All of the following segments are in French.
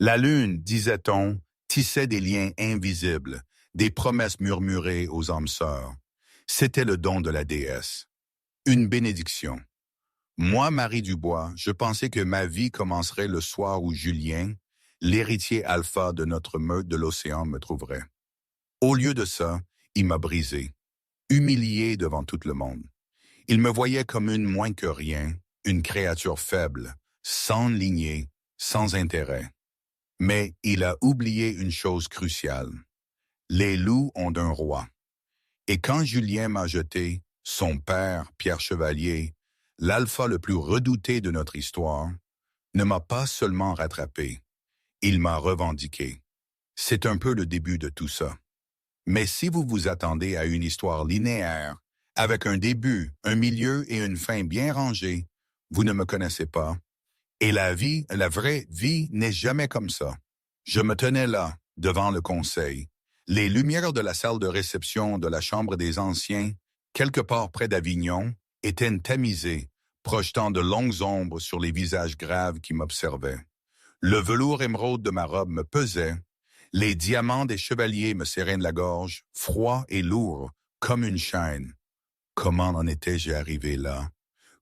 La lune, disait-on, tissait des liens invisibles, des promesses murmurées aux âmes sœurs. C'était le don de la déesse. Une bénédiction. Moi, Marie Dubois, je pensais que ma vie commencerait le soir où Julien, l'héritier alpha de notre meute de l'océan, me trouverait. Au lieu de ça, il m'a brisé, humilié devant tout le monde. Il me voyait comme une moins que rien, une créature faible, sans lignée, sans intérêt. Mais il a oublié une chose cruciale. Les loups ont un roi. Et quand Julien m'a jeté, son père, Pierre Chevalier, l'alpha le plus redouté de notre histoire, ne m'a pas seulement rattrapé, il m'a revendiqué. C'est un peu le début de tout ça. Mais si vous vous attendez à une histoire linéaire, avec un début, un milieu et une fin bien rangés, vous ne me connaissez pas. Et la vie, la vraie vie, n'est jamais comme ça. Je me tenais là, devant le conseil. Les lumières de la salle de réception de la Chambre des Anciens, quelque part près d'Avignon, étaient tamisées, projetant de longues ombres sur les visages graves qui m'observaient. Le velours émeraude de ma robe me pesait. Les diamants des chevaliers me serraient de la gorge, froid et lourd, comme une chaîne. Comment en étais-je arrivé là?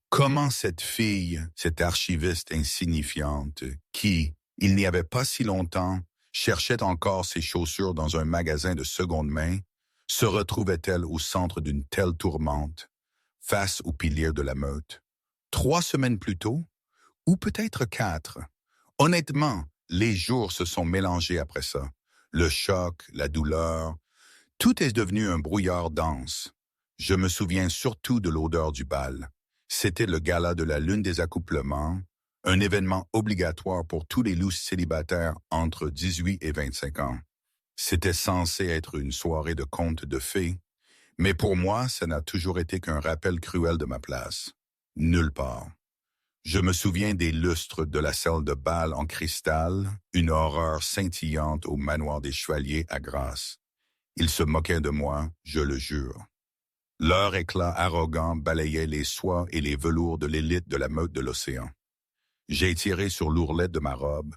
Comment cette fille, cette archiviste insignifiante, qui, il n'y avait pas si longtemps, cherchait encore ses chaussures dans un magasin de seconde main, se retrouvait-elle au centre d'une telle tourmente, face aux piliers de la meute? 3 semaines plus tôt? Ou peut-être 4? Honnêtement, les jours se sont mélangés après ça. Le choc, la douleur, tout est devenu un brouillard dense. Je me souviens surtout de l'odeur du bal. C'était le gala de la lune des accouplements, un événement obligatoire pour tous les loups célibataires entre 18 et 25 ans. C'était censé être une soirée de contes de fées, mais pour moi, ça n'a toujours été qu'un rappel cruel de ma place. Nulle part. Je me souviens des lustres de la salle de bal en cristal, une horreur scintillante au manoir des Chevaliers à Grasse. Ils se moquaient de moi, je le jure. Leur éclat arrogant balayait les soies et les velours de l'élite de la meute de l'océan. J'ai tiré sur l'ourlette de ma robe,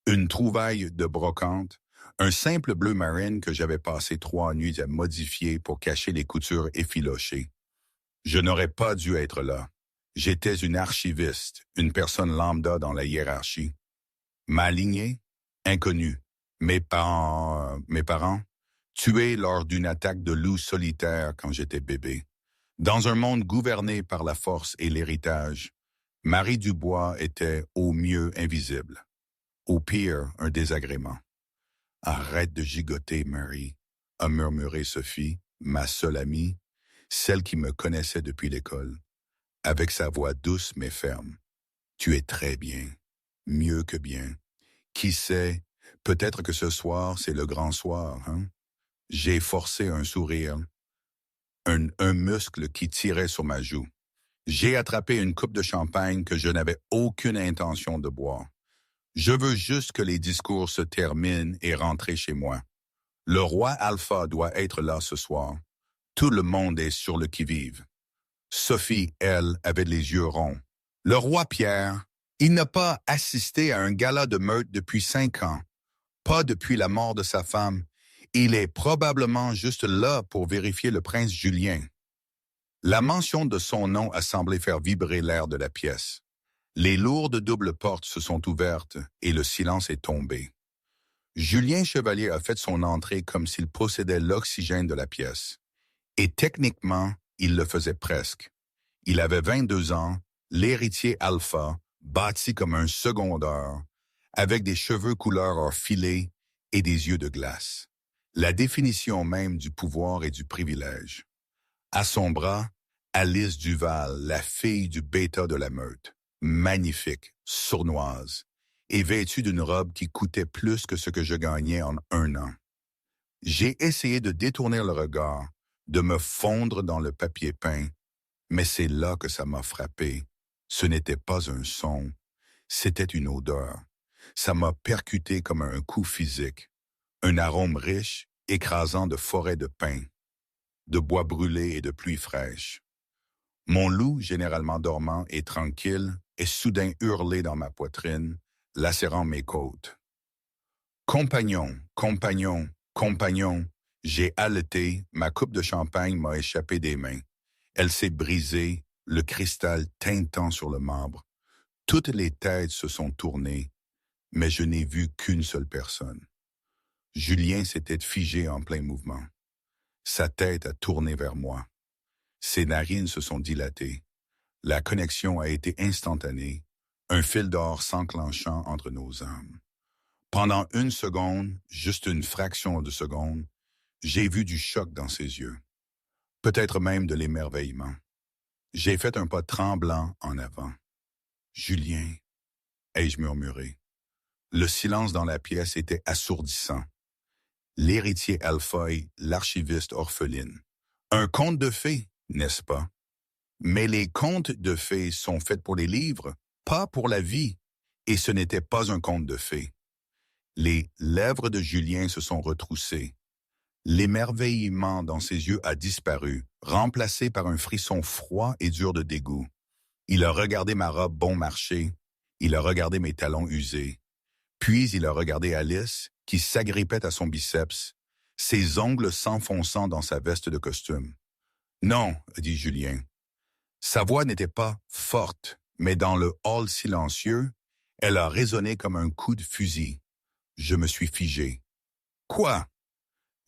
une trouvaille de brocante, un simple bleu marine que j'avais passé 3 nuits à modifier pour cacher les coutures effilochées. Je n'aurais pas dû être là. J'étais une archiviste, une personne lambda dans la hiérarchie. Ma lignée? Inconnue. Mes parents? Tués lors d'une attaque de loups solitaires quand j'étais bébé. Dans un monde gouverné par la force et l'héritage, Marie Dubois était au mieux invisible, au pire un désagrément. Arrête de gigoter, Marie, a murmuré Sophie, ma seule amie, celle qui me connaissait depuis l'école, avec sa voix douce mais ferme. Tu es très bien, mieux que bien. Qui sait, peut-être que ce soir c'est le grand soir, hein? J'ai forcé un sourire, un muscle qui tirait sur ma joue. J'ai attrapé une coupe de champagne que je n'avais aucune intention de boire. Je veux juste que les discours se terminent et rentrer chez moi. Le roi Alpha doit être là ce soir. Tout le monde est sur le qui-vive. Sophie, elle, avait les yeux ronds. Le roi Pierre, il n'a pas assisté à un gala de meute depuis 5 ans. Pas depuis la mort de sa femme. Il est probablement juste là pour vérifier le prince Julien. La mention de son nom a semblé faire vibrer l'air de la pièce. Les lourdes doubles portes se sont ouvertes et le silence est tombé. Julien Chevalier a fait son entrée comme s'il possédait l'oxygène de la pièce. Et techniquement, il le faisait presque. Il avait 22 ans, l'héritier alpha, bâti comme un secondeur, avec des cheveux couleur or filé et des yeux de glace. La définition même du pouvoir et du privilège. À son bras, Alice Duval, la fille du bêta de la meute, magnifique, sournoise, et vêtue d'une robe qui coûtait plus que ce que je gagnais en 1 an. J'ai essayé de détourner le regard, de me fondre dans le papier peint, mais c'est là que ça m'a frappé. Ce n'était pas un son, c'était une odeur. Ça m'a percuté comme un coup physique. Un arôme riche, écrasant de forêts de pin, de bois brûlés et de pluie fraîche. Mon loup, généralement dormant et tranquille, est soudain hurlé dans ma poitrine, lacérant mes côtes. Compagnon, compagnon, compagnon, j'ai haleté, ma coupe de champagne m'a échappé des mains. Elle s'est brisée, le cristal tintant sur le marbre. Toutes les têtes se sont tournées, mais je n'ai vu qu'une seule personne. Julien s'était figé en plein mouvement. Sa tête a tourné vers moi. Ses narines se sont dilatées. La connexion a été instantanée, un fil d'or s'enclenchant entre nos âmes. Pendant une seconde, juste une fraction de seconde, j'ai vu du choc dans ses yeux, peut-être même de l'émerveillement. J'ai fait un pas tremblant en avant. « Julien », ai-je murmuré. Le silence dans la pièce était assourdissant. L'héritier Alfoy, l'archiviste orpheline. Un conte de fées, n'est-ce pas? Mais les contes de fées sont faits pour les livres, pas pour la vie. Et ce n'était pas un conte de fées. Les lèvres de Julien se sont retroussées. L'émerveillement dans ses yeux a disparu, remplacé par un frisson froid et dur de dégoût. Il a regardé ma robe bon marché, il a regardé mes talons usés. Puis il a regardé Alice, qui s'agrippait à son biceps, ses ongles s'enfonçant dans sa veste de costume. « Non, » dit Julien. Sa voix n'était pas forte, mais dans le hall silencieux, elle a résonné comme un coup de fusil. Je me suis figé. « Quoi ?»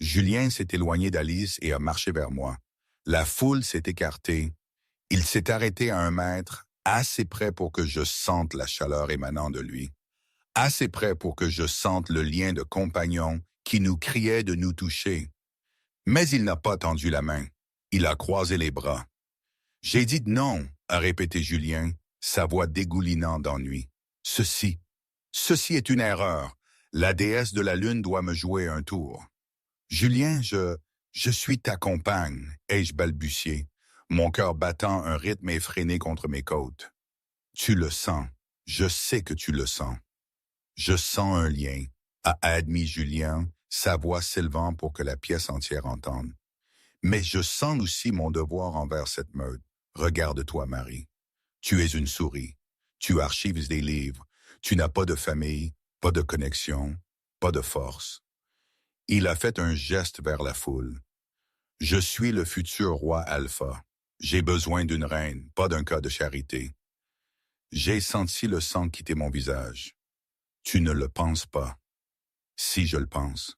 Julien s'est éloigné d'Alice et a marché vers moi. La foule s'est écartée. Il s'est arrêté à 1 mètre, assez près pour que je sente la chaleur émanant de lui. Assez près pour que je sente le lien de compagnon qui nous criait de nous toucher. Mais il n'a pas tendu la main. Il a croisé les bras. « J'ai dit non », a répété Julien, sa voix dégoulinant d'ennui. « Ceci est une erreur. La déesse de la lune doit me jouer un tour. »« Julien, je suis ta compagne, » ai-je balbutié, mon cœur battant un rythme effréné contre mes côtes. « Tu le sens. Je sais que tu le sens. »« Je sens un lien, » a admis Julien, sa voix s'élevant pour que la pièce entière entende. « Mais je sens aussi mon devoir envers cette meute. Regarde-toi, Marie. Tu es une souris. Tu archives des livres. Tu n'as pas de famille, pas de connexion, pas de force. » Il a fait un geste vers la foule. « Je suis le futur roi Alpha. J'ai besoin d'une reine, pas d'un cas de charité. » J'ai senti le sang quitter mon visage. « Tu ne le penses pas. » « Si je le pense. »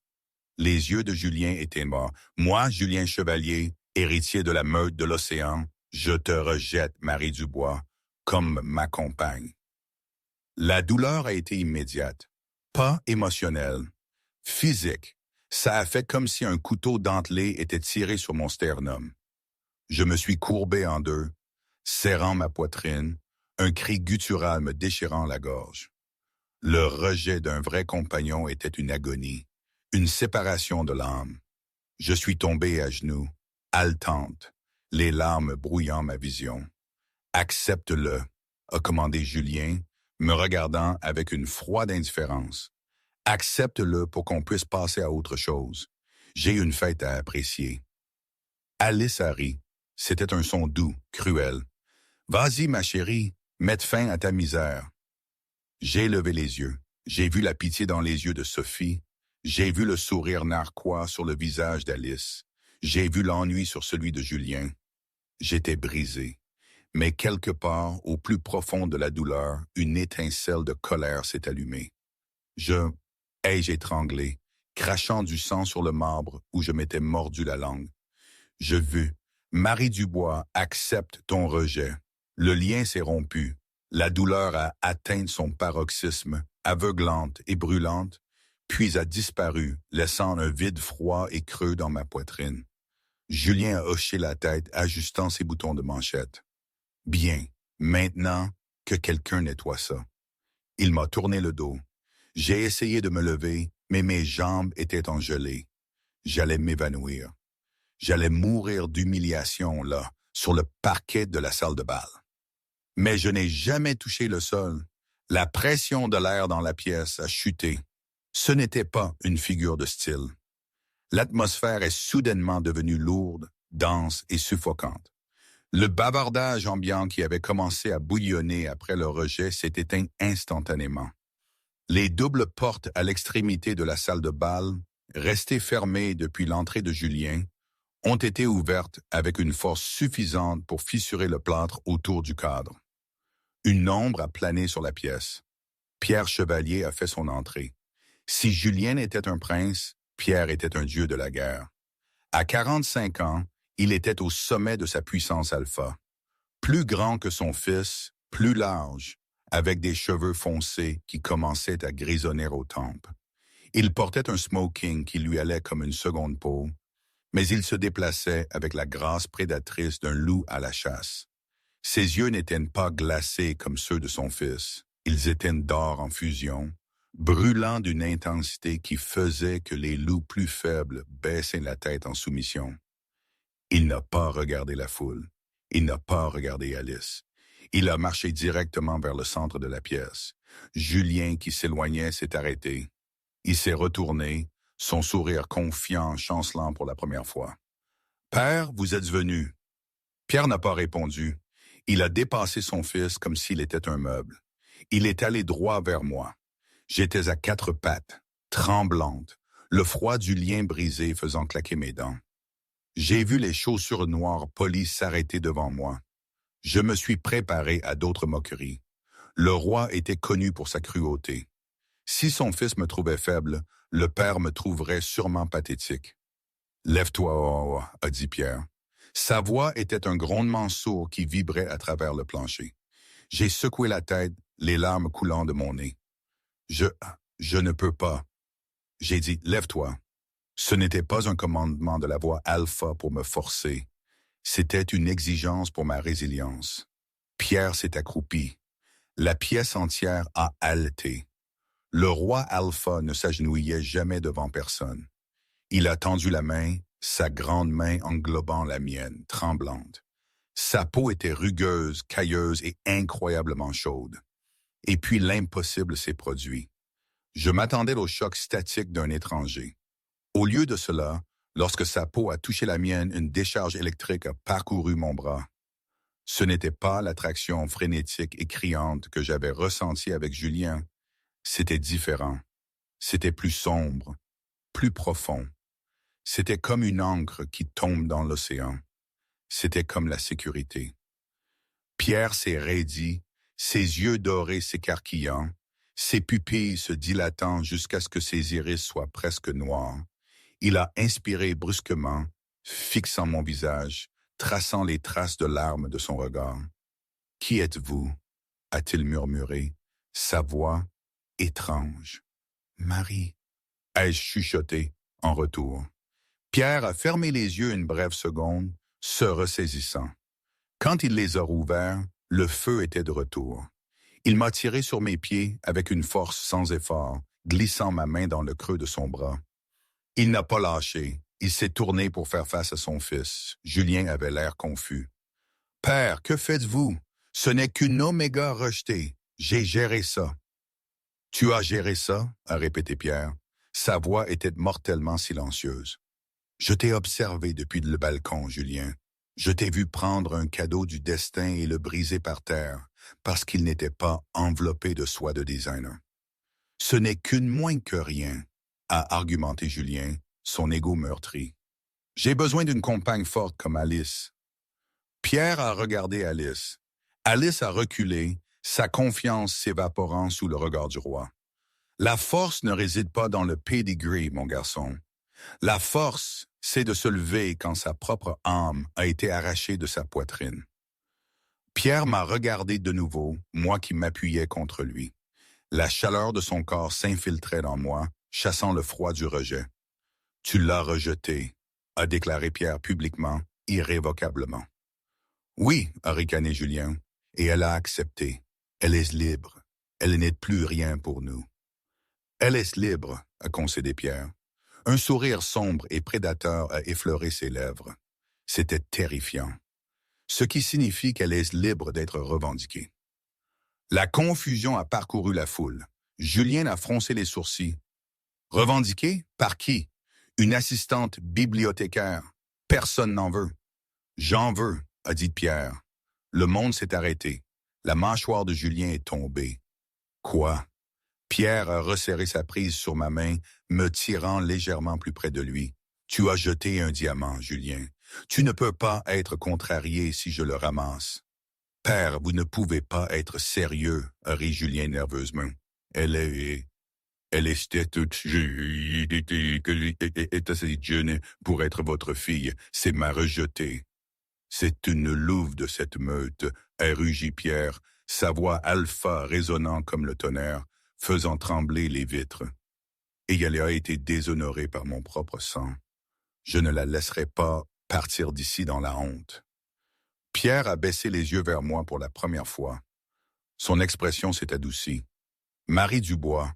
Les yeux de Julien étaient morts. « Moi, Julien Chevalier, héritier de la meute de l'océan, je te rejette, Marie Dubois, comme ma compagne. » La douleur a été immédiate, pas émotionnelle, physique. Ça a fait comme si un couteau dentelé était tiré sur mon sternum. Je me suis courbé en deux, serrant ma poitrine, un cri guttural me déchirant la gorge. Le rejet d'un vrai compagnon était une agonie, une séparation de l'âme. Je suis tombé à genoux, haletante, les larmes brouillant ma vision. « Accepte-le », a commandé Julien, me regardant avec une froide indifférence. « Accepte-le pour qu'on puisse passer à autre chose. J'ai une fête à apprécier. » Alice a ri. C'était un son doux, cruel. « Vas-y, ma chérie, mette fin à ta misère. » J'ai levé les yeux. J'ai vu la pitié dans les yeux de Sophie. J'ai vu le sourire narquois sur le visage d'Alice. J'ai vu l'ennui sur celui de Julien. J'étais brisé. Mais quelque part, au plus profond de la douleur, une étincelle de colère s'est allumée. Ai-je étranglé, crachant du sang sur le marbre où je m'étais mordu la langue. Je vis. Marie Dubois, accepte ton rejet. Le lien s'est rompu. La douleur a atteint son paroxysme, aveuglante et brûlante, puis a disparu, laissant un vide froid et creux dans ma poitrine. Julien a hoché la tête, ajustant ses boutons de manchette. « Bien, maintenant que quelqu'un nettoie ça. » Il m'a tourné le dos. J'ai essayé de me lever, mais mes jambes étaient engelées. J'allais m'évanouir. J'allais mourir d'humiliation, là, sur le parquet de la salle de bal. Mais je n'ai jamais touché le sol. La pression de l'air dans la pièce a chuté. Ce n'était pas une figure de style. L'atmosphère est soudainement devenue lourde, dense et suffocante. Le bavardage ambiant qui avait commencé à bouillonner après le rejet s'est éteint instantanément. Les doubles portes à l'extrémité de la salle de bal, restées fermées depuis l'entrée de Julien, ont été ouvertes avec une force suffisante pour fissurer le plâtre autour du cadre. Une ombre a plané sur la pièce. Pierre Chevalier a fait son entrée. Si Julien était un prince, Pierre était un dieu de la guerre. À 45 ans, il était au sommet de sa puissance alpha. Plus grand que son fils, plus large, avec des cheveux foncés qui commençaient à grisonner aux tempes. Il portait un smoking qui lui allait comme une seconde peau, mais il se déplaçait avec la grâce prédatrice d'un loup à la chasse. Ses yeux n'étaient pas glacés comme ceux de son fils. Ils étaient d'or en fusion, brûlant d'une intensité qui faisait que les loups plus faibles baissaient la tête en soumission. Il n'a pas regardé la foule. Il n'a pas regardé Alice. Il a marché directement vers le centre de la pièce. Julien, qui s'éloignait, s'est arrêté. Il s'est retourné, son sourire confiant, chancelant pour la première fois. « Père, vous êtes venu. » Pierre n'a pas répondu. Il a dépassé son fils comme s'il était un meuble. Il est allé droit vers moi. J'étais à quatre pattes, tremblante, le froid du lien brisé faisant claquer mes dents. J'ai vu les chaussures noires polies s'arrêter devant moi. Je me suis préparé à d'autres moqueries. Le roi était connu pour sa cruauté. Si son fils me trouvait faible, le père me trouverait sûrement pathétique. « Lève-toi, a dit Pierre. Sa voix était un grondement sourd qui vibrait à travers le plancher. J'ai secoué la tête, les larmes coulant de mon nez. Je ne peux pas. J'ai dit, lève-toi. Ce n'était pas un commandement de la voix alpha pour me forcer. C'était une exigence pour ma résilience. Pierre s'est accroupi. La pièce entière a haleté. Le roi alpha ne s'agenouillait jamais devant personne. Il a tendu la main, sa grande main englobant la mienne, tremblante. Sa peau était rugueuse, cailleuse et incroyablement chaude. Et puis l'impossible s'est produit. Je m'attendais au choc statique d'un étranger. Au lieu de cela, lorsque sa peau a touché la mienne, une décharge électrique a parcouru mon bras. Ce n'était pas l'attraction frénétique et criante que j'avais ressentie avec Julien. C'était différent. C'était plus sombre, plus profond. C'était comme une ancre qui tombe dans l'océan. C'était comme la sécurité. Pierre s'est raidi, ses yeux dorés s'écarquillant, ses pupilles se dilatant jusqu'à ce que ses iris soient presque noirs. Il a inspiré brusquement, fixant mon visage, traçant les traces de larmes de son regard. « Qui êtes-vous » a-t-il murmuré, sa voix étrange. « Marie » ai-je chuchoté en retour. Pierre a fermé les yeux une brève seconde, se ressaisissant. Quand il les a rouverts, le feu était de retour. Il m'a tiré sur mes pieds avec une force sans effort, glissant ma main dans le creux de son bras. Il n'a pas lâché. Il s'est tourné pour faire face à son fils. Julien avait l'air confus. « Père, que faites-vous? Ce n'est qu'une oméga rejetée. J'ai géré ça. »« Tu as géré ça? » a répété Pierre. Sa voix était mortellement silencieuse. « Je t'ai observé depuis le balcon, Julien. Je t'ai vu prendre un cadeau du destin et le briser par terre, parce qu'il n'était pas enveloppé de soie de designer. Ce n'est qu'une moins que rien, a argumenté Julien, son ego meurtri. J'ai besoin d'une compagne forte comme Alice. Pierre a regardé Alice. Alice a reculé, sa confiance s'évaporant sous le regard du roi. La force ne réside pas dans le pedigree, mon garçon. La force, c'est de se lever quand sa propre âme a été arrachée de sa poitrine. Pierre m'a regardé de nouveau, moi qui m'appuyais contre lui. La chaleur de son corps s'infiltrait dans moi, chassant le froid du rejet. « Tu l'as rejeté », a déclaré Pierre publiquement, irrévocablement. « Oui », a ricané Julien, « et elle a accepté. Elle est libre. Elle n'est plus rien pour nous. »« Elle est libre », a concédé Pierre. Un sourire sombre et prédateur a effleuré ses lèvres. C'était terrifiant. Ce qui signifie qu'elle est libre d'être revendiquée. La confusion a parcouru la foule. Julien a froncé les sourcils. Revendiquée? Par qui? Une assistante bibliothécaire. Personne n'en veut. J'en veux, a dit Pierre. Le monde s'est arrêté. La mâchoire de Julien est tombée. Quoi? Pierre a resserré sa prise sur ma main, me tirant légèrement plus près de lui. Tu as jeté un diamant, Julien. Tu ne peux pas être contrarié si je le ramasse. Père, vous ne pouvez pas être sérieux, rit Julien nerveusement. Elle était toute est assez jeune pour être votre fille. C'est m'a rejeté. C'est une louve de cette meute, rugit Pierre, sa voix alpha résonnant comme le tonnerre, faisant trembler les vitres. Et elle a été déshonorée par mon propre sang. Je ne la laisserai pas partir d'ici dans la honte. Pierre a baissé les yeux vers moi pour la première fois. Son expression s'est adoucie. Marie Dubois,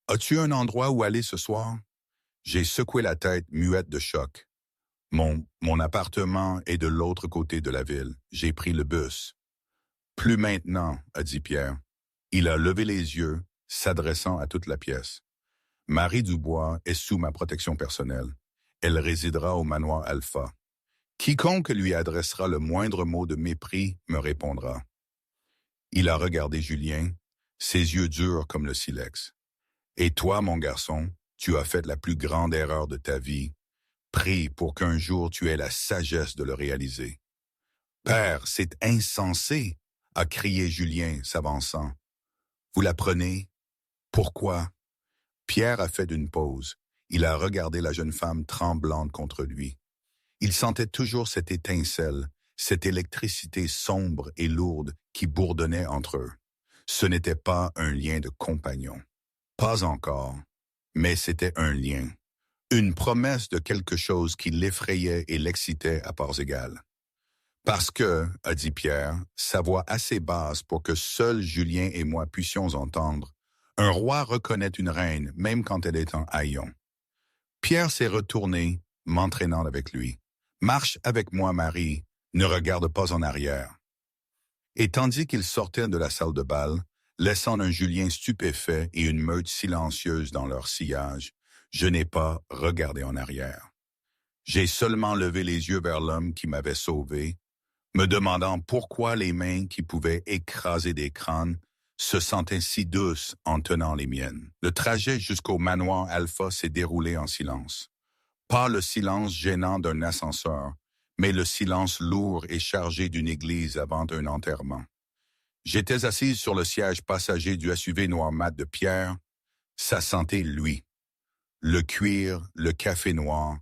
as-tu un endroit où aller ce soir? J'ai secoué la tête, muette de choc. Mon appartement est de l'autre côté de la ville. J'ai pris le bus. Plus maintenant, a dit Pierre. Il a levé les yeux, s'adressant à toute la pièce. Marie Dubois est sous ma protection personnelle. Elle résidera au manoir Alpha. Quiconque lui adressera le moindre mot de mépris me répondra. Il a regardé Julien, ses yeux durs comme le silex. Et toi, mon garçon, tu as fait la plus grande erreur de ta vie. Prie pour qu'un jour tu aies la sagesse de le réaliser. Père, c'est insensé, a crié Julien, s'avançant. Vous la prenez? Pourquoi? Pierre a fait une pause. Il a regardé la jeune femme tremblante contre lui. Il sentait toujours cette étincelle, cette électricité sombre et lourde qui bourdonnait entre eux. Ce n'était pas un lien de compagnon. Pas encore, mais c'était un lien. Une promesse de quelque chose qui l'effrayait et l'excitait à parts égales. Parce que, a dit Pierre, sa voix assez basse pour que seuls Julien et moi puissions entendre, un roi reconnaît une reine, même quand elle est en haillon. Pierre s'est retourné, m'entraînant avec lui. Marche avec moi, Marie, ne regarde pas en arrière. Et tandis qu'il sortait de la salle de bal, laissant un Julien stupéfait et une meute silencieuse dans leur sillage, je n'ai pas regardé en arrière. J'ai seulement levé les yeux vers l'homme qui m'avait sauvé, me demandant pourquoi les mains qui pouvaient écraser des crânes se sentaient si douces en tenant les miennes. Le trajet jusqu'au manoir Alpha s'est déroulé en silence. Pas le silence gênant d'un ascenseur, mais le silence lourd et chargé d'une église avant un enterrement. J'étais assise sur le siège passager du SUV noir mat de Pierre. Ça sentait lui. Le cuir, le café noir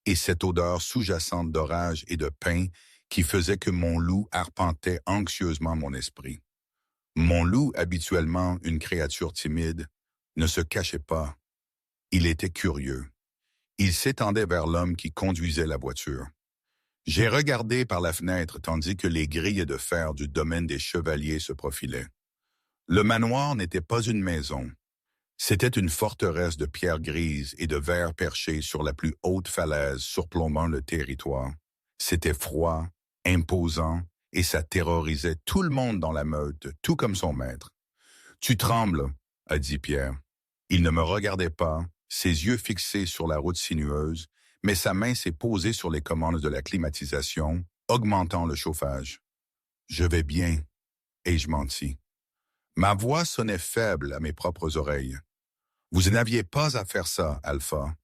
et cette odeur sous-jacente d'orage et de pain qui faisait que mon loup arpentait anxieusement mon esprit. Mon loup, habituellement une créature timide, ne se cachait pas. Il était curieux. Il s'étendait vers l'homme qui conduisait la voiture. J'ai regardé par la fenêtre tandis que les grilles de fer du domaine des Chevaliers se profilaient. Le manoir n'était pas une maison. C'était une forteresse de pierres grises et de verre perchés sur la plus haute falaise surplombant le territoire. C'était froid, imposant, et ça terrorisait tout le monde dans la meute, tout comme son maître. « Tu trembles, » a dit Pierre. Il ne me regardait pas, ses yeux fixés sur la route sinueuse, mais sa main s'est posée sur les commandes de la climatisation, augmentant le chauffage. « Je vais bien, » ai-je menti. Ma voix sonnait faible à mes propres oreilles. « Vous n'aviez pas à faire ça, Alpha.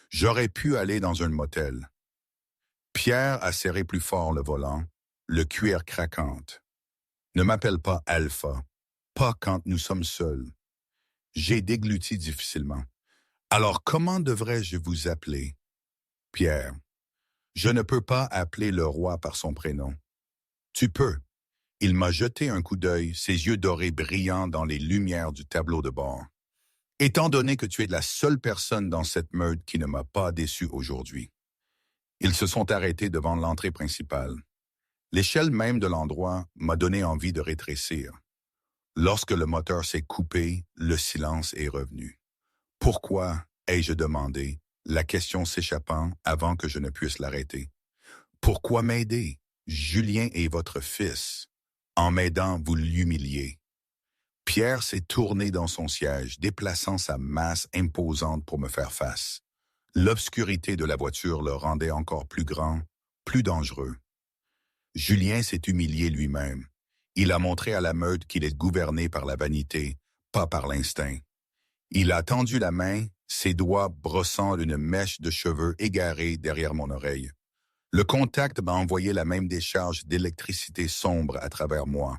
J'aurais pu aller dans un motel. » Pierre a serré plus fort le volant, le cuir craquante. « Ne m'appelle pas Alpha, pas quand nous sommes seuls. » J'ai dégluti difficilement. « Alors comment devrais-je vous appeler? » Pierre. « Je ne peux pas appeler le roi par son prénom. »« Tu peux. » Il m'a jeté un coup d'œil, ses yeux dorés brillant dans les lumières du tableau de bord. « Étant donné que tu es la seule personne dans cette meute qui ne m'a pas déçu aujourd'hui. » Ils se sont arrêtés devant l'entrée principale. L'échelle même de l'endroit m'a donné envie de rétrécir. Lorsque le moteur s'est coupé, le silence est revenu. « Pourquoi ?» ai-je demandé, la question s'échappant avant que je ne puisse l'arrêter. « Pourquoi m'aider? Julien est votre fils. En m'aidant, vous l'humiliez. » Pierre s'est tourné dans son siège, déplaçant sa masse imposante pour me faire face. L'obscurité de la voiture le rendait encore plus grand, plus dangereux. Julien s'est humilié lui-même. Il a montré à la meute qu'il est gouverné par la vanité, pas par l'instinct. Il a tendu la main, ses doigts brossant une mèche de cheveux égarés derrière mon oreille. Le contact m'a envoyé la même décharge d'électricité sombre à travers moi.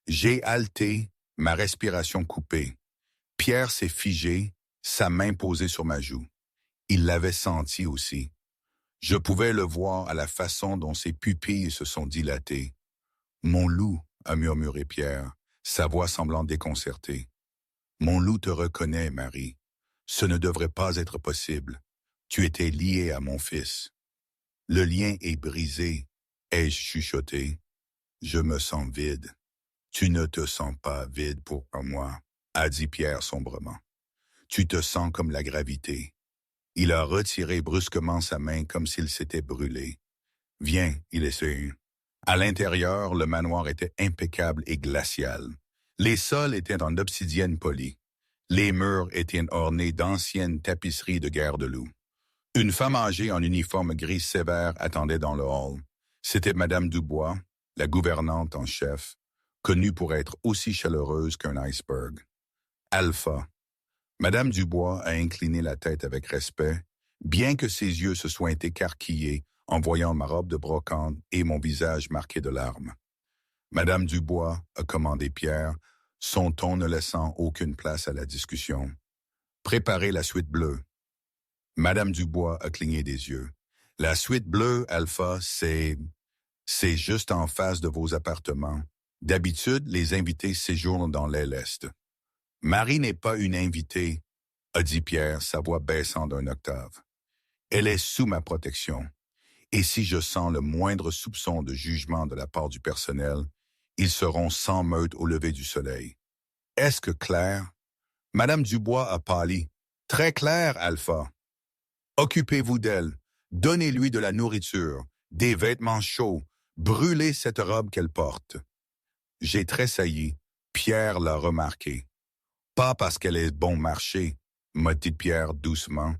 J'ai haleté, ma respiration coupée. Pierre s'est figé, sa main posée sur ma joue. Il l'avait senti aussi. Je pouvais le voir à la façon dont ses pupilles se sont dilatées. « Mon loup », a murmuré Pierre, sa voix semblant déconcertée. « Mon loup te reconnaît, Marie. Ce ne devrait pas être possible. Tu étais liée à mon fils. » « Le lien est brisé, ai-je chuchoté. Je me sens vide. »« Tu ne te sens pas vide pour moi, » a dit Pierre sombrement. « Tu te sens comme la gravité. » Il a retiré brusquement sa main comme s'il s'était brûlé. « Viens, il essaie. » À l'intérieur, le manoir était impeccable et glacial. Les sols étaient en obsidienne polie. Les murs étaient ornés d'anciennes tapisseries de guerre de loup. Une femme âgée en uniforme gris sévère attendait dans le hall. C'était Madame Dubois, la gouvernante en chef, connue pour être aussi chaleureuse qu'un iceberg. Alpha. Madame Dubois a incliné la tête avec respect, bien que ses yeux se soient écarquillés en voyant ma robe de brocante et mon visage marqué de larmes. Madame Dubois, a commandé Pierre, son ton ne laissant aucune place à la discussion. Préparez la suite bleue. Madame Dubois a cligné des yeux. La suite bleue, Alpha, c'est juste en face de vos appartements. D'habitude, les invités séjournent dans l'aile est. Marie n'est pas une invitée, a dit Pierre, sa voix baissant d'un octave. Elle est sous ma protection. Et si je sens le moindre soupçon de jugement de la part du personnel, ils seront sans meute au lever du soleil. Est-ce que clair? Madame Dubois a pâli. Très clair, Alpha. Occupez-vous d'elle, donnez-lui de la nourriture, des vêtements chauds, brûlez cette robe qu'elle porte. J'ai tressailli, Pierre l'a remarqué. Pas parce qu'elle est bon marché, m'a dit Pierre doucement,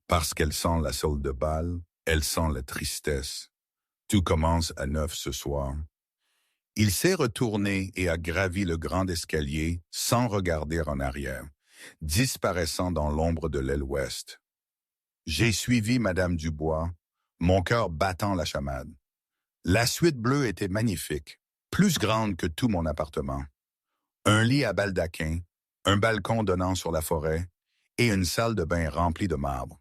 parce qu'elle sent la saule de bal, elle sent la tristesse. Tout commence à 9 ce soir. Il s'est retourné et a gravi le grand escalier sans regarder en arrière, disparaissant dans l'ombre de l'aile ouest. J'ai suivi Madame Dubois, mon cœur battant la chamade. La suite bleue était magnifique, plus grande que tout mon appartement. Un lit à baldaquin, un balcon donnant sur la forêt et une salle de bain remplie de marbre.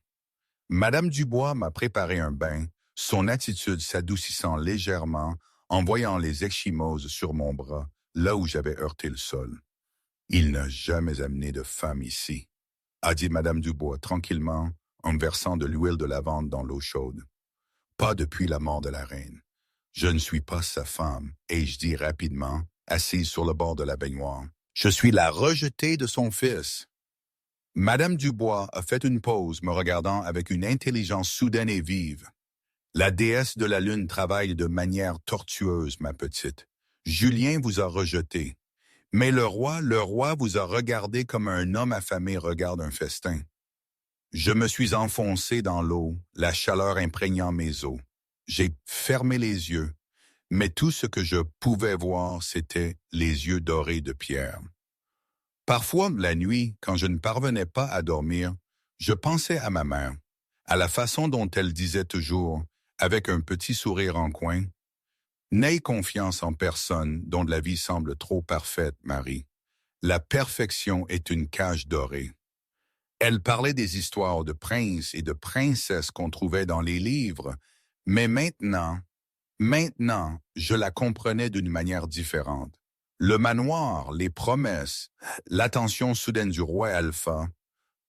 Madame Dubois m'a préparé un bain, son attitude s'adoucissant légèrement en voyant les ecchymoses sur mon bras, là où j'avais heurté le sol. « Il n'a jamais amené de femme ici », a dit Madame Dubois tranquillement, en versant de l'huile de lavande dans l'eau chaude. Pas depuis la mort de la reine. Je ne suis pas sa femme, ai-je dit rapidement, assise sur le bord de la baignoire. Je suis la rejetée de son fils. Madame Dubois a fait une pause, me regardant avec une intelligence soudaine et vive. La déesse de la lune travaille de manière tortueuse, ma petite. Julien vous a rejeté. Mais le roi vous a regardé comme un homme affamé regarde un festin. Je me suis enfoncé dans l'eau, la chaleur imprégnant mes os. J'ai fermé les yeux, mais tout ce que je pouvais voir, c'était les yeux dorés de Pierre. Parfois, la nuit, quand je ne parvenais pas à dormir, je pensais à ma mère, à la façon dont elle disait toujours, avec un petit sourire en coin, « N'aie confiance en personne dont la vie semble trop parfaite, Marie. La perfection est une cage dorée. » Elle parlait des histoires de princes et de princesses qu'on trouvait dans les livres, mais maintenant, je la comprenais d'une manière différente. Le manoir, les promesses, l'attention soudaine du roi Alpha,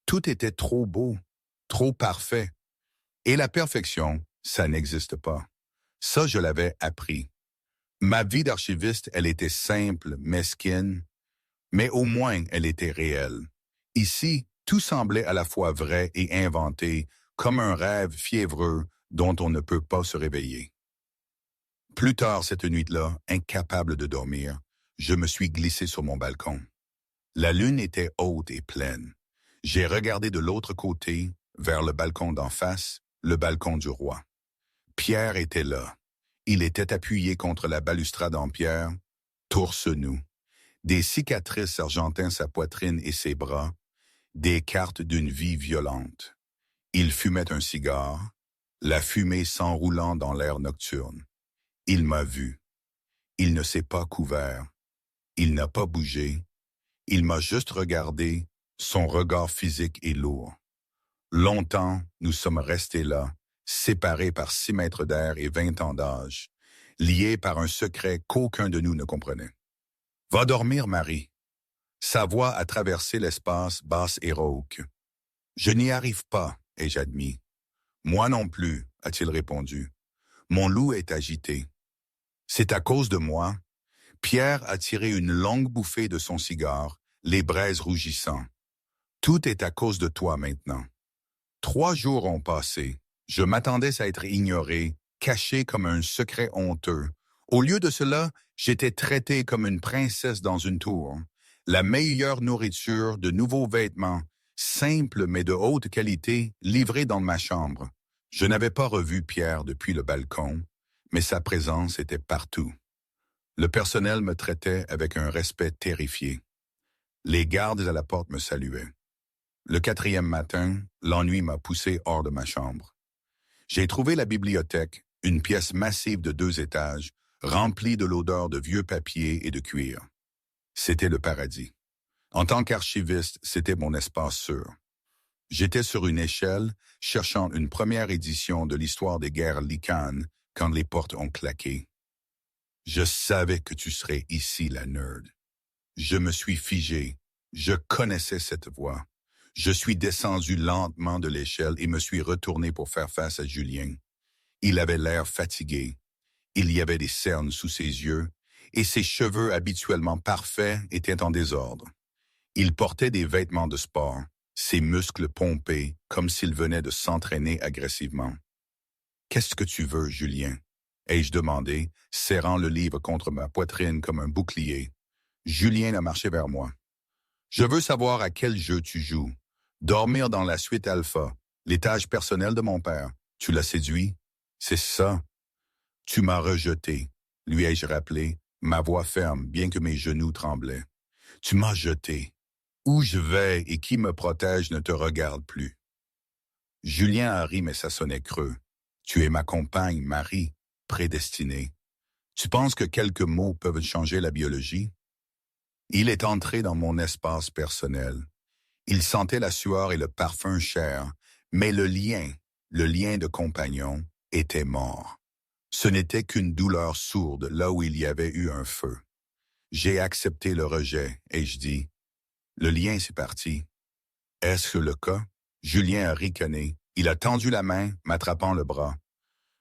tout était trop beau, trop parfait. Et la perfection, ça n'existe pas. Ça, je l'avais appris. Ma vie d'archiviste, elle était simple, mesquine, mais au moins elle était réelle. Ici, tout semblait à la fois vrai et inventé, comme un rêve fiévreux dont on ne peut pas se réveiller. Plus tard cette nuit-là, incapable de dormir, je me suis glissé sur mon balcon. La lune était haute et pleine. J'ai regardé de l'autre côté, vers le balcon d'en face, le balcon du roi. Pierre était là. Il était appuyé contre la balustrade en pierre, torse nu. Des cicatrices argentaient sa poitrine et ses bras, des cartes d'une vie violente. Il fumait un cigare, la fumée s'enroulant dans l'air nocturne. Il m'a vu. Il ne s'est pas couvert. Il n'a pas bougé. Il m'a juste regardé, son regard physique est lourd. Longtemps, nous sommes restés là, séparés par 6 mètres d'air et 20 ans d'âge, liés par un secret qu'aucun de nous ne comprenait. « Va dormir, Marie. » Sa voix a traversé l'espace basse et rauque. « Je n'y arrive pas, » ai-je admis. « Moi non plus, » a-t-il répondu. « Mon loup est agité. » « C'est à cause de moi. » Pierre a tiré une longue bouffée de son cigare, les braises rougissant. « Tout est à cause de toi maintenant. » 3 jours ont passé. Je m'attendais à être ignoré, caché comme un secret honteux. Au lieu de cela, j'étais traité comme une princesse dans une tour. La meilleure nourriture, de nouveaux vêtements, simples mais de haute qualité, livrés dans ma chambre. Je n'avais pas revu Pierre depuis le balcon, mais sa présence était partout. Le personnel me traitait avec un respect terrifié. Les gardes à la porte me saluaient. Le 4e matin, l'ennui m'a poussé hors de ma chambre. J'ai trouvé la bibliothèque, une pièce massive de 2 étages, remplie de l'odeur de vieux papier et de cuir. C'était le paradis. En tant qu'archiviste, c'était mon espace sûr. J'étais sur une échelle, cherchant une première édition de l'histoire des guerres Lycanes quand les portes ont claqué. Je savais que tu serais ici, la nerd. Je me suis figé. Je connaissais cette voix. Je suis descendu lentement de l'échelle et me suis retourné pour faire face à Julien. Il avait l'air fatigué. Il y avait des cernes sous ses yeux et ses cheveux habituellement parfaits étaient en désordre. Il portait des vêtements de sport, ses muscles pompés comme s'il venait de s'entraîner agressivement. « Qu'est-ce que tu veux, Julien ?» ai-je demandé, serrant le livre contre ma poitrine comme un bouclier. Julien a marché vers moi. « Je veux savoir à quel jeu tu joues. Dormir dans la suite alpha, l'étage personnel de mon père. Tu l'as séduit? C'est ça. Tu m'as rejeté, lui ai-je rappelé, ma voix ferme, bien que mes genoux tremblaient. Tu m'as jeté. Où je vais et qui me protège ne te regarde plus. Julien a ri, mais ça sonnait creux. Tu es ma compagne, Marie, prédestinée. Tu penses que quelques mots peuvent changer la biologie? Il est entré dans mon espace personnel. Il sentait la sueur et le parfum cher, mais le lien de compagnon, était mort. Ce n'était qu'une douleur sourde là où il y avait eu un feu. J'ai accepté le rejet et je dis, « Le lien, c'est parti. » Est-ce le cas? Julien a ricané. Il a tendu la main, m'attrapant le bras.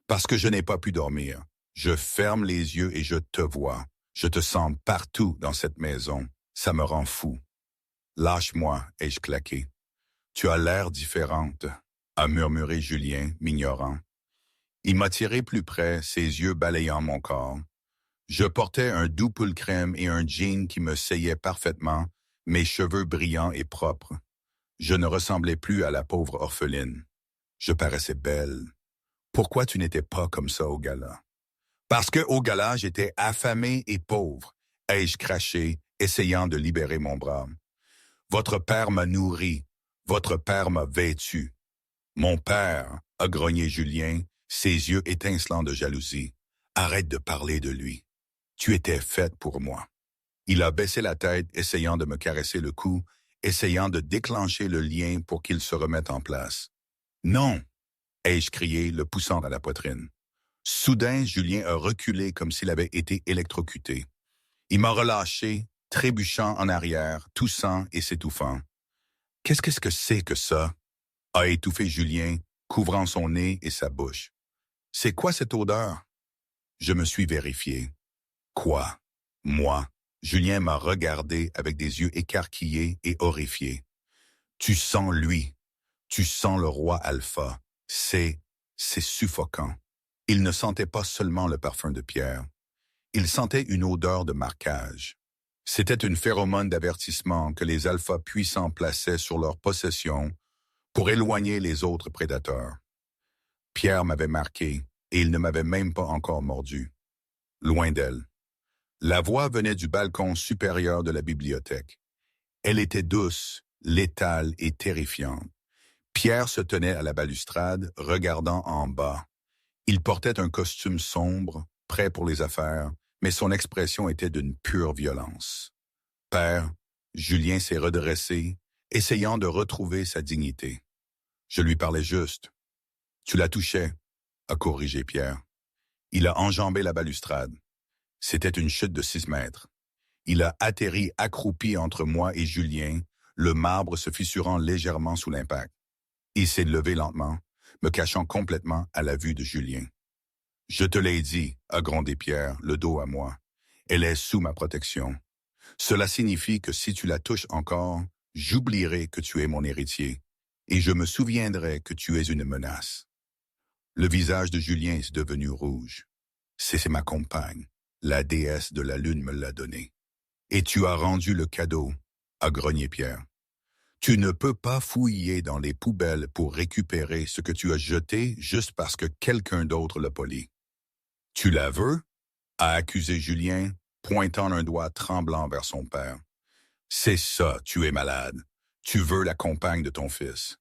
Parce que je n'ai pas pu dormir. Je ferme les yeux et je te vois. Je te sens partout dans cette maison. Ça me rend fou. Lâche-moi, ai-je claqué. Tu as l'air différente, a murmuré Julien, m'ignorant. Il m'a tiré plus près, ses yeux balayant mon corps. Je portais un doux pull crème et un jean qui me seyait parfaitement, mes cheveux brillants et propres. Je ne ressemblais plus à la pauvre orpheline. Je paraissais belle. Pourquoi tu n'étais pas comme ça au gala? Parce que au gala, j'étais affamé et pauvre, ai-je craché, essayant de libérer mon bras. Votre père m'a nourri, votre père m'a vêtu. Mon père, a grogné Julien, ses yeux étincelants de jalousie. Arrête de parler de lui. Tu étais faite pour moi. Il a baissé la tête, essayant de me caresser le cou, essayant de déclencher le lien pour qu'il se remette en place. Non, ai-je crié, le poussant à la poitrine. Soudain, Julien a reculé comme s'il avait été électrocuté. Il m'a relâché, trébuchant en arrière, toussant et s'étouffant. « Qu'est-ce que c'est que ça? » a étouffé Julien, couvrant son nez et sa bouche. « C'est quoi cette odeur? » Je me suis vérifié. Quoi? Moi? Julien m'a regardé avec des yeux écarquillés et horrifiés. Tu sens lui. Tu sens le roi Alpha. C'est suffocant. Il ne sentait pas seulement le parfum de Pierre. Il sentait une odeur de marquage. C'était une phéromone d'avertissement que les alphas puissants plaçaient sur leur possession pour éloigner les autres prédateurs. Pierre m'avait marqué et il ne m'avait même pas encore mordu. Loin d'elle. La voix venait du balcon supérieur de la bibliothèque. Elle était douce, létale et terrifiante. Pierre se tenait à la balustrade, regardant en bas. Il portait un costume sombre, prêt pour les affaires, mais son expression était d'une pure violence. Père, Julien s'est redressé, essayant de retrouver sa dignité. Je lui parlais juste. Tu la touchais, a corrigé Pierre. Il a enjambé la balustrade. C'était une chute de 6 mètres. Il a atterri accroupi entre moi et Julien, le marbre se fissurant légèrement sous l'impact. Il s'est levé lentement, me cachant complètement à la vue de Julien. « Je te l'ai dit, » a grondé Pierre, le dos à moi. « Elle est sous ma protection. Cela signifie que si tu la touches encore, j'oublierai que tu es mon héritier, et je me souviendrai que tu es une menace. » Le visage de Julien est devenu rouge. « C'est ma compagne. La déesse de la lune me l'a donnée. »« Et tu as rendu le cadeau, » a grogné Pierre. « Tu ne peux pas fouiller dans les poubelles pour récupérer ce que tu as jeté juste parce que quelqu'un d'autre l'a poli. »« Tu la veux ?» a accusé Julien, pointant un doigt tremblant vers son père. « C'est ça, tu es malade. Tu veux la compagne de ton fils. »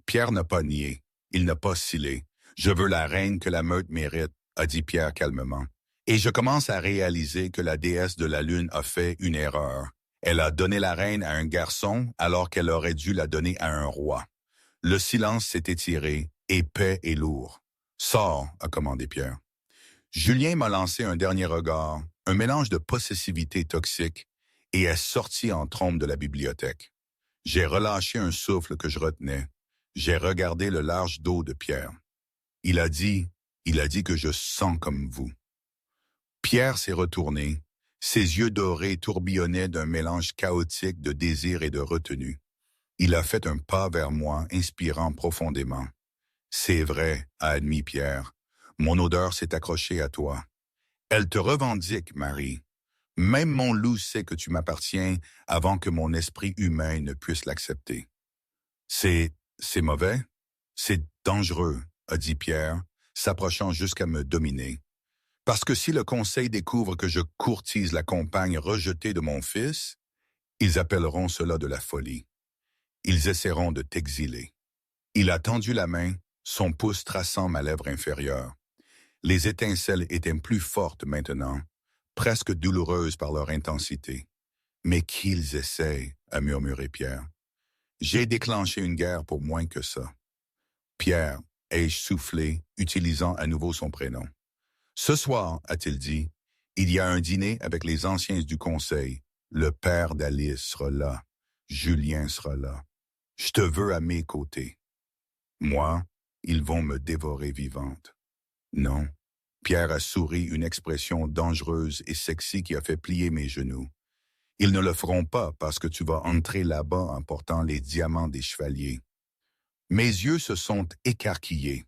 Pierre n'a pas nié. Il n'a pas scellé. « Je veux la reine que la meute mérite, » a dit Pierre calmement. Et je commence à réaliser que la déesse de la lune a fait une erreur. Elle a donné la reine à un garçon alors qu'elle aurait dû la donner à un roi. Le silence s'est étiré, épais et lourd. « Sors », a commandé Pierre. Julien m'a lancé un dernier regard, un mélange de possessivité toxique, et est sorti en trombe de la bibliothèque. J'ai relâché un souffle que je retenais. J'ai regardé le large dos de Pierre. Il a dit que je sens comme vous. Pierre s'est retourné. Ses yeux dorés tourbillonnaient d'un mélange chaotique de désir et de retenue. Il a fait un pas vers moi, inspirant profondément. « C'est vrai, » a admis Pierre. « Mon odeur s'est accrochée à toi. Elle te revendique, Marie. Même mon loup sait que tu m'appartiens avant que mon esprit humain ne puisse l'accepter. »« C'est mauvais? C'est dangereux, » a dit Pierre, s'approchant jusqu'à me dominer. « Parce que si le conseil découvre que je courtise la compagne rejetée de mon fils, ils appelleront cela de la folie. Ils essaieront de t'exiler. » Il a tendu la main, son pouce traçant ma lèvre inférieure. Les étincelles étaient plus fortes maintenant, presque douloureuses par leur intensité. « Mais qu'ils essayent, » a murmuré Pierre. « J'ai déclenché une guerre pour moins que ça. »« Pierre, » ai-je soufflé, utilisant à nouveau son prénom. « Ce soir, a-t-il dit, il y a un dîner avec les anciens du conseil. Le père d'Alice sera là. Julien sera là. Je te veux à mes côtés. Moi, ils vont me dévorer vivante. » Non. Pierre a souri, une expression dangereuse et sexy qui a fait plier mes genoux. « Ils ne le feront pas parce que tu vas entrer là-bas en portant les diamants des chevaliers. » Mes yeux se sont écarquillés.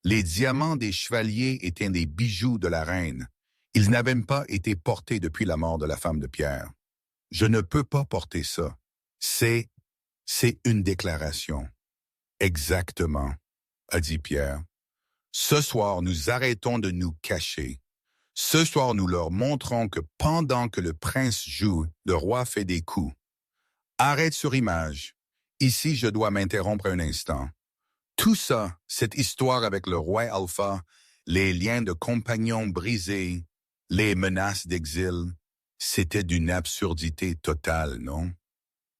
Les diamants des chevaliers étaient des bijoux de la reine. Ils n'avaient même pas été portés depuis la mort de la femme de Pierre. « Je ne peux pas porter ça. C'est une déclaration. »« Exactement, » a dit Pierre. « Ce soir, nous arrêtons de nous cacher. Ce soir, nous leur montrons que pendant que le prince joue, le roi fait des coups. Arrête sur image. Ici, je dois m'interrompre un instant. Tout ça, cette histoire avec le roi Alpha, les liens de compagnons brisés, les menaces d'exil, c'était d'une absurdité totale, non?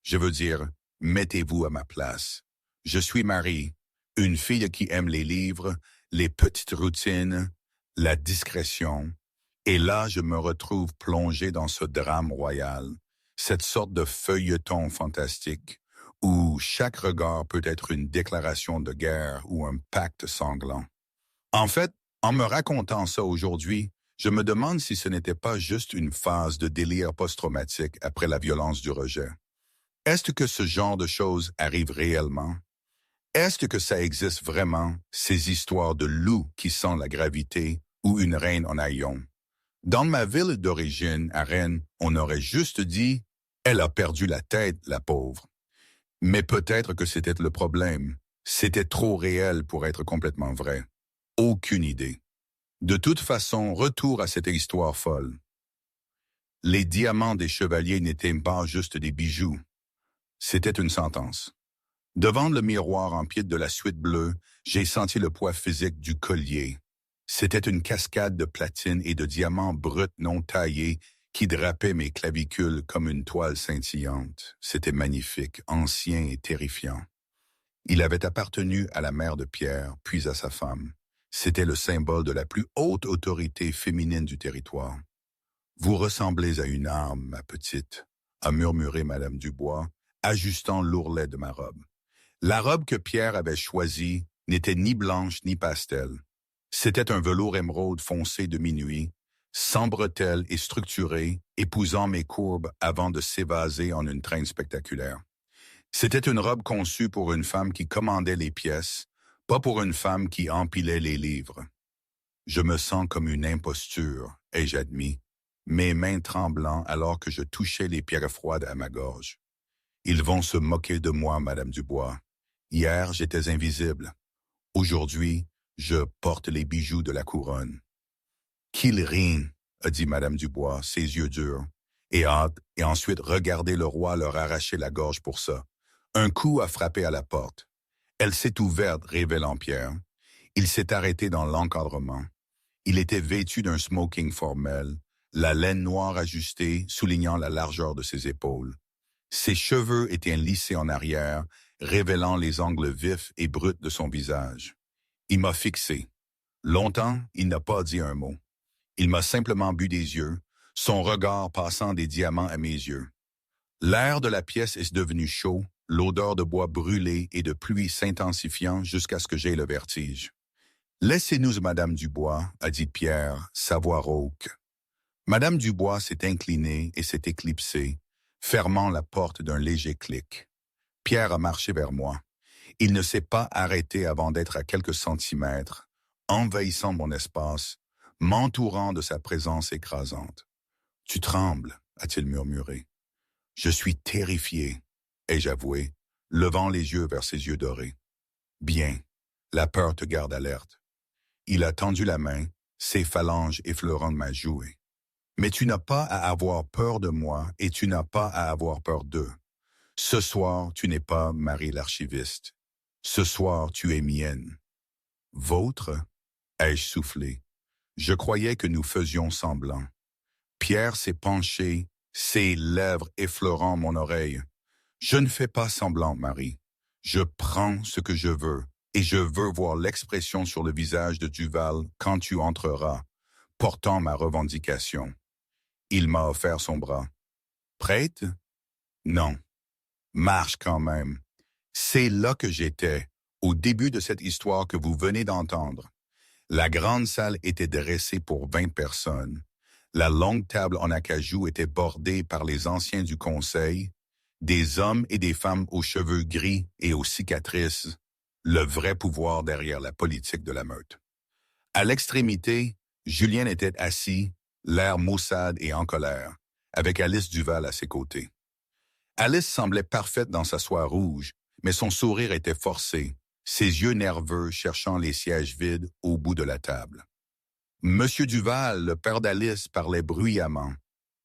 Je veux dire, mettez-vous à ma place. Je suis Marie, une fille qui aime les livres, les petites routines, la discrétion. Et là, je me retrouve plongé dans ce drame royal, cette sorte de feuilleton fantastique, où chaque regard peut être une déclaration de guerre ou un pacte sanglant. En fait, en me racontant ça aujourd'hui, je me demande si ce n'était pas juste une phase de délire post-traumatique après la violence du rejet. Est-ce que ce genre de choses arrive réellement? Est-ce que ça existe vraiment, ces histoires de loups qui sentent la gravité ou une reine en haillons? Dans ma ville d'origine, à Rennes, on aurait juste dit « Elle a perdu la tête, la pauvre ». Mais peut-être que c'était le problème. C'était trop réel pour être complètement vrai. Aucune idée. De toute façon, retour à cette histoire folle. Les diamants des chevaliers n'étaient pas juste des bijoux. C'était une sentence. Devant le miroir empilé de la suite bleue, j'ai senti le poids physique du collier. C'était une cascade de platine et de diamants bruts non taillés qui drapaient mes clavicules comme une toile scintillante. C'était magnifique, ancien et terrifiant. Il avait appartenu à la mère de Pierre, puis à sa femme. C'était le symbole de la plus haute autorité féminine du territoire. « Vous ressemblez à une arme, ma petite », a murmuré Madame Dubois, ajustant l'ourlet de ma robe. La robe que Pierre avait choisie n'était ni blanche ni pastel. C'était un velours émeraude foncé de minuit, sans bretelles et structuré, épousant mes courbes avant de s'évaser en une traîne spectaculaire. C'était une robe conçue pour une femme qui commandait les pièces, pas pour une femme qui empilait les livres. Je me sens comme une imposture, ai-je admis, mes mains tremblant alors que je touchais les pierres froides à ma gorge. Ils vont se moquer de moi, Madame Dubois. Hier, j'étais invisible. Aujourd'hui, je porte les bijoux de la couronne. Qu'il rine, a dit Madame Dubois, ses yeux durs, et ensuite regardez le roi leur arracher la gorge pour ça. Un coup a frappé à la porte. Elle s'est ouverte, révélant Pierre. Il s'est arrêté dans l'encadrement. Il était vêtu d'un smoking formel, la laine noire ajustée, soulignant la largeur de ses épaules. Ses cheveux étaient lissés en arrière, révélant les angles vifs et bruts de son visage. Il m'a fixé. Longtemps, il n'a pas dit un mot. Il m'a simplement bu des yeux, son regard passant des diamants à mes yeux. L'air de la pièce est devenu chaud, l'odeur de bois brûlé et de pluie s'intensifiant jusqu'à ce que j'aie le vertige. « Laissez-nous, Madame Dubois, a dit Pierre, sa voix rauque. Madame Dubois s'est inclinée et s'est éclipsée, fermant la porte d'un léger clic. Pierre a marché vers moi. Il ne s'est pas arrêté avant d'être à quelques centimètres, envahissant mon espace, m'entourant de sa présence écrasante. « Tu trembles, a-t-il murmuré. « Je suis terrifié, ai-je avoué, levant les yeux vers ses yeux dorés. Bien, la peur te garde alerte. Il a tendu la main, ses phalanges effleurant ma joue. Mais tu n'as pas à avoir peur de moi et tu n'as pas à avoir peur d'eux. Ce soir, tu n'es pas Marie l'archiviste. Ce soir, tu es mienne. Vôtre, ai-je soufflé. Je croyais que nous faisions semblant. Pierre s'est penché, ses lèvres effleurant mon oreille. Je ne fais pas semblant, Marie. Je prends ce que je veux, et je veux voir l'expression sur le visage de Duval quand tu entreras, portant ma revendication. Il m'a offert son bras. Prête? Non. Marche quand même. C'est là que j'étais, au début de cette histoire que vous venez d'entendre. La grande salle était dressée pour 20 personnes. La longue table en acajou était bordée par les anciens du conseil, des hommes et des femmes aux cheveux gris et aux cicatrices, le vrai pouvoir derrière la politique de la meute. À l'extrémité, Julien était assis, l'air maussade et en colère, avec Alice Duval à ses côtés. Alice semblait parfaite dans sa soie rouge, mais son sourire était forcé, ses yeux nerveux cherchant les sièges vides au bout de la table. Monsieur Duval, le père d'Alice, parlait bruyamment.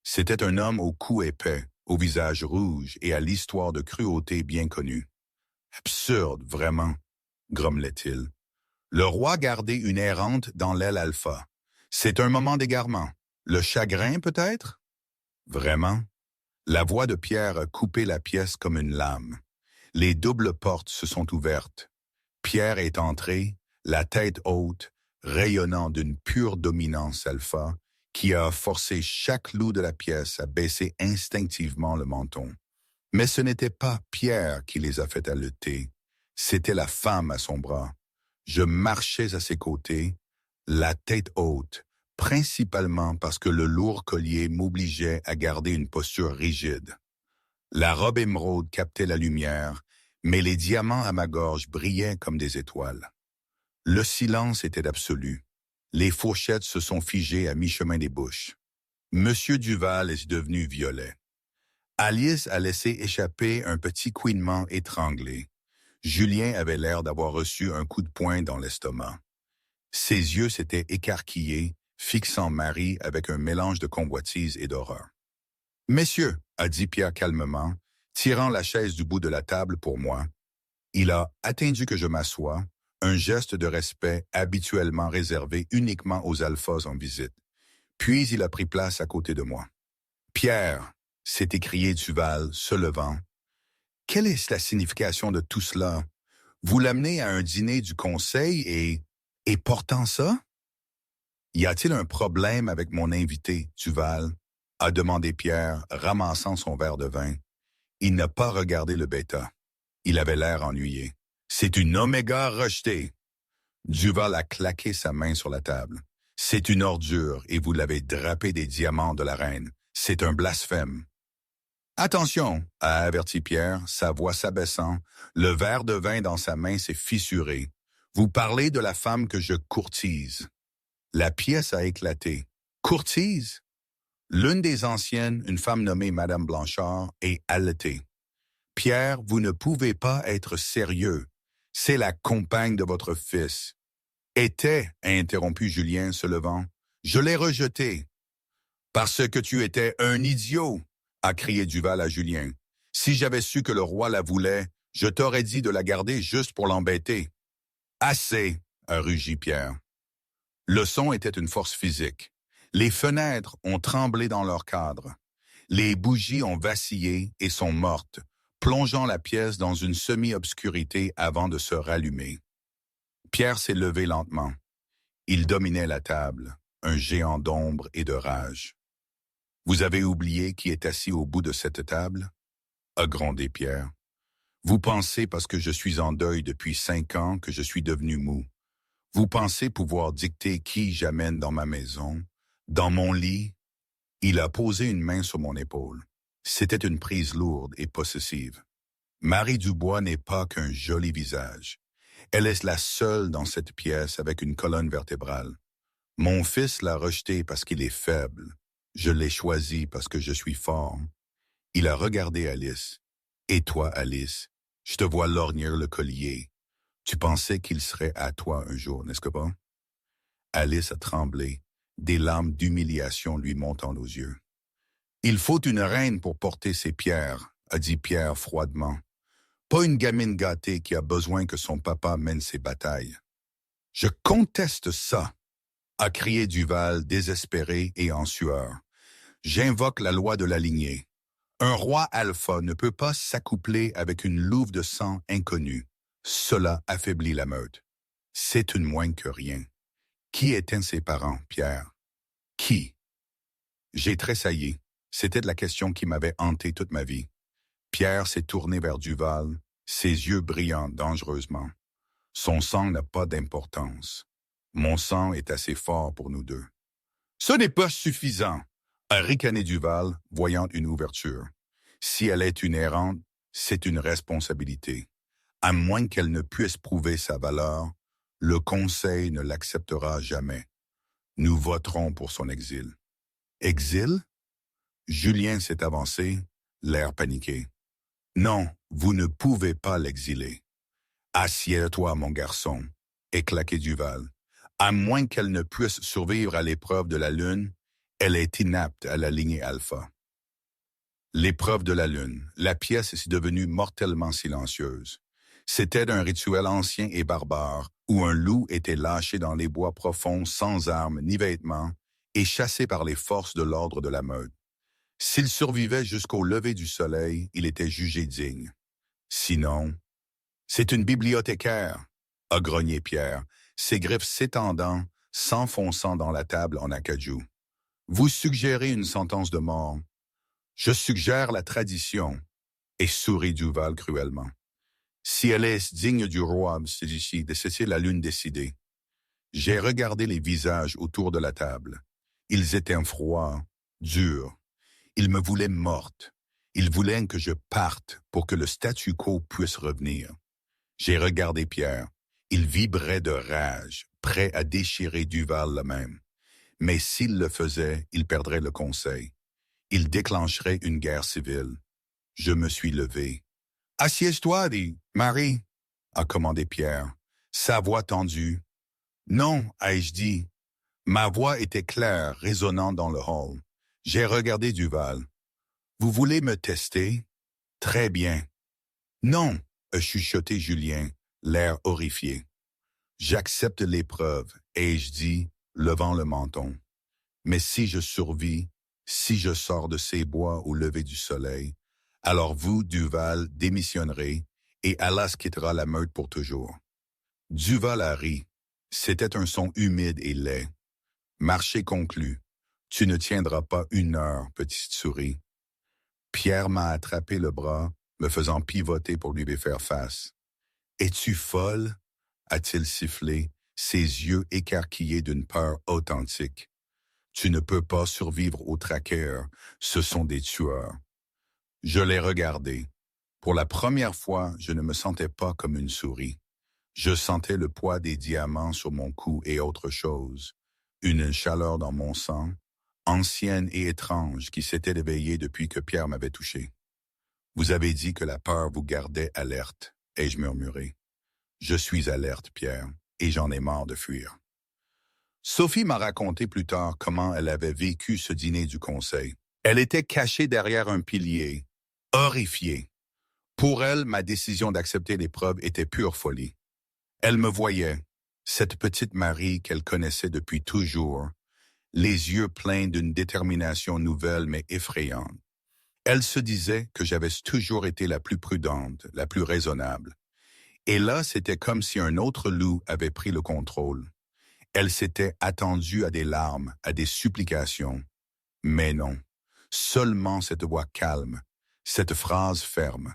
C'était un homme au cou épais, au visage rouge et à l'histoire de cruauté bien connue. « Absurde, vraiment », grommelait-il. Le roi gardait une errante dans l'aile alpha. C'est un moment d'égarement. Le chagrin, peut-être? Vraiment? La voix de Pierre a coupé la pièce comme une lame. Les doubles portes se sont ouvertes. Pierre est entré, la tête haute, rayonnant d'une pure dominance alpha, qui a forcé chaque loup de la pièce à baisser instinctivement le menton. Mais ce n'était pas Pierre qui les a fait haleter, c'était la femme à son bras. Je marchais à ses côtés, la tête haute, principalement parce que le lourd collier m'obligeait à garder une posture rigide. La robe émeraude captait la lumière, mais les diamants à ma gorge brillaient comme des étoiles. Le silence était absolu. Les fourchettes se sont figées à mi-chemin des bouches. Monsieur Duval est devenu violet. Alice a laissé échapper un petit couinement étranglé. Julien avait l'air d'avoir reçu un coup de poing dans l'estomac. Ses yeux s'étaient écarquillés, fixant Marie avec un mélange de convoitise et d'horreur. « Messieurs, a dit Pierre calmement, tirant la chaise du bout de la table pour moi. Il a attendu que je m'assoie, un geste de respect habituellement réservé uniquement aux alphas en visite. Puis il a pris place à côté de moi. « Pierre », s'est écrié Duval, se levant. « Quelle est la signification de tout cela? Vous l'amenez à un dîner du conseil et portant ça? » « Y a-t-il un problème avec mon invité, Duval? » a demandé Pierre, ramassant son verre de vin. Il n'a pas regardé le bêta. Il avait l'air ennuyé. « C'est une oméga rejetée. » Duval a claqué sa main sur la table. « C'est une ordure et vous l'avez drapé des diamants de la reine. C'est un blasphème. » « Attention, » a averti Pierre, sa voix s'abaissant. Le verre de vin dans sa main s'est fissuré. « Vous parlez de la femme que je courtise. » La pièce a éclaté. « Courtise? » L'une des anciennes, une femme nommée Madame Blanchard, est halletée. « Pierre, vous ne pouvez pas être sérieux. C'est la compagne de votre fils. »« Était, » a interrompu Julien, se levant. « Je l'ai rejetée. »« Parce que tu étais un idiot !» a crié Duval à Julien. « Si j'avais su que le roi la voulait, je t'aurais dit de la garder juste pour l'embêter. »« Assez !» a rugi Pierre. Le son était une force physique. Les fenêtres ont tremblé dans leur cadre. Les bougies ont vacillé et sont mortes, plongeant la pièce dans une semi-obscurité avant de se rallumer. Pierre s'est levé lentement. Il dominait la table, un géant d'ombre et de rage. « Vous avez oublié qui est assis au bout de cette table? » a grondé Pierre. « Vous pensez parce que je suis en deuil depuis 5 ans que je suis devenu mou. Vous pensez pouvoir dicter qui j'amène dans ma maison, dans mon lit? » Il a posé une main sur mon épaule. C'était une prise lourde et possessive. Marie Dubois n'est pas qu'un joli visage. Elle est la seule dans cette pièce avec une colonne vertébrale. Mon fils l'a rejetée parce qu'il est faible. Je l'ai choisi parce que je suis fort. Il a regardé Alice. Et toi, Alice, je te vois lorgner le collier. Tu pensais qu'il serait à toi un jour, n'est-ce pas? Alice a tremblé, des larmes d'humiliation lui montant aux yeux. « Il faut une reine pour porter ses pierres, » a dit Pierre froidement. « Pas une gamine gâtée qui a besoin que son papa mène ses batailles. »« Je conteste ça !» a crié Duval, désespéré et en sueur. « J'invoque la loi de la lignée. Un roi alpha ne peut pas s'accoupler avec une louve de sang inconnue. Cela affaiblit la meute. C'est une moins que rien. Qui étaient ses parents, Pierre? Qui? » J'ai tressailli. C'était la question qui m'avait hanté toute ma vie. Pierre s'est tourné vers Duval, ses yeux brillant dangereusement. Son sang n'a pas d'importance. Mon sang est assez fort pour nous deux. « Ce n'est pas suffisant !» a ricané Duval, voyant une ouverture. « Si elle est une errante, c'est une responsabilité. À moins qu'elle ne puisse prouver sa valeur, le Conseil ne l'acceptera jamais. Nous voterons pour son exil. » « Exil? » Julien s'est avancé, l'air paniqué. « Non, vous ne pouvez pas l'exiler. »« Assieds-toi, mon garçon, » et claqué Duval. « À moins qu'elle ne puisse survivre à l'épreuve de la Lune, elle est inapte à la lignée alpha. » L'épreuve de la Lune, la pièce est devenue mortellement silencieuse. C'était un rituel ancien et barbare où un loup était lâché dans les bois profonds sans armes ni vêtements et chassé par les forces de l'ordre de la meute. S'il survivait jusqu'au lever du soleil, il était jugé digne. Sinon, « C'est une bibliothécaire », a grogné Pierre, ses griffes s'étendant, s'enfonçant dans la table en acajou. « Vous suggérez une sentence de mort. Je suggère la tradition. » Et sourit Duval cruellement. « Si elle est digne du roi, c'est la lune décidée. » J'ai regardé les visages autour de la table. Ils étaient froids, durs. Ils me voulaient morte. Ils voulaient que je parte pour que le statu quo puisse revenir. J'ai regardé Pierre. Il vibrait de rage, prêt à déchirer Duval le même. Mais s'il le faisait, il perdrait le conseil. Il déclencherait une guerre civile. Je me suis levé. « Assieds-toi, dit Marie, » a commandé Pierre, sa voix tendue. « Non, ai-je dit. » Ma voix était claire, résonnant dans le hall. J'ai regardé Duval. « Vous voulez me tester? » Très bien. Non, a chuchoté Julien, l'air horrifié. J'accepte l'épreuve, ai-je dit, levant le menton. Mais si je survis, si je sors de ces bois au lever du soleil, alors vous, Duval, démissionnerez et Alas quittera la meute pour toujours. Duval a ri. C'était un son humide et laid. Marché conclu. Tu ne tiendras pas 1 heure, petite souris. Pierre m'a attrapé le bras, me faisant pivoter pour lui faire face. Es-tu folle? A-t-il sifflé, ses yeux écarquillés d'une peur authentique. Tu ne peux pas survivre aux traqueurs, ce sont des tueurs. Je l'ai regardé. Pour la première fois, je ne me sentais pas comme une souris. Je sentais le poids des diamants sur mon cou et autre chose. Une chaleur dans mon sang, ancienne et étrange, qui s'était éveillée depuis que Pierre m'avait touché. Vous avez dit que la peur vous gardait alerte, ai-je murmuré. Je suis alerte, Pierre, et j'en ai marre de fuir. Sophie m'a raconté plus tard comment elle avait vécu ce dîner du conseil. Elle était cachée derrière un pilier, horrifiée. Pour elle, ma décision d'accepter l'épreuve était pure folie. Elle me voyait, cette petite Marie qu'elle connaissait depuis toujours, les yeux pleins d'une détermination nouvelle mais effrayante. Elle se disait que j'avais toujours été la plus prudente, la plus raisonnable. Et là, c'était comme si un autre loup avait pris le contrôle. Elle s'était attendue à des larmes, à des supplications. Mais non, seulement cette voix calme, cette phrase ferme.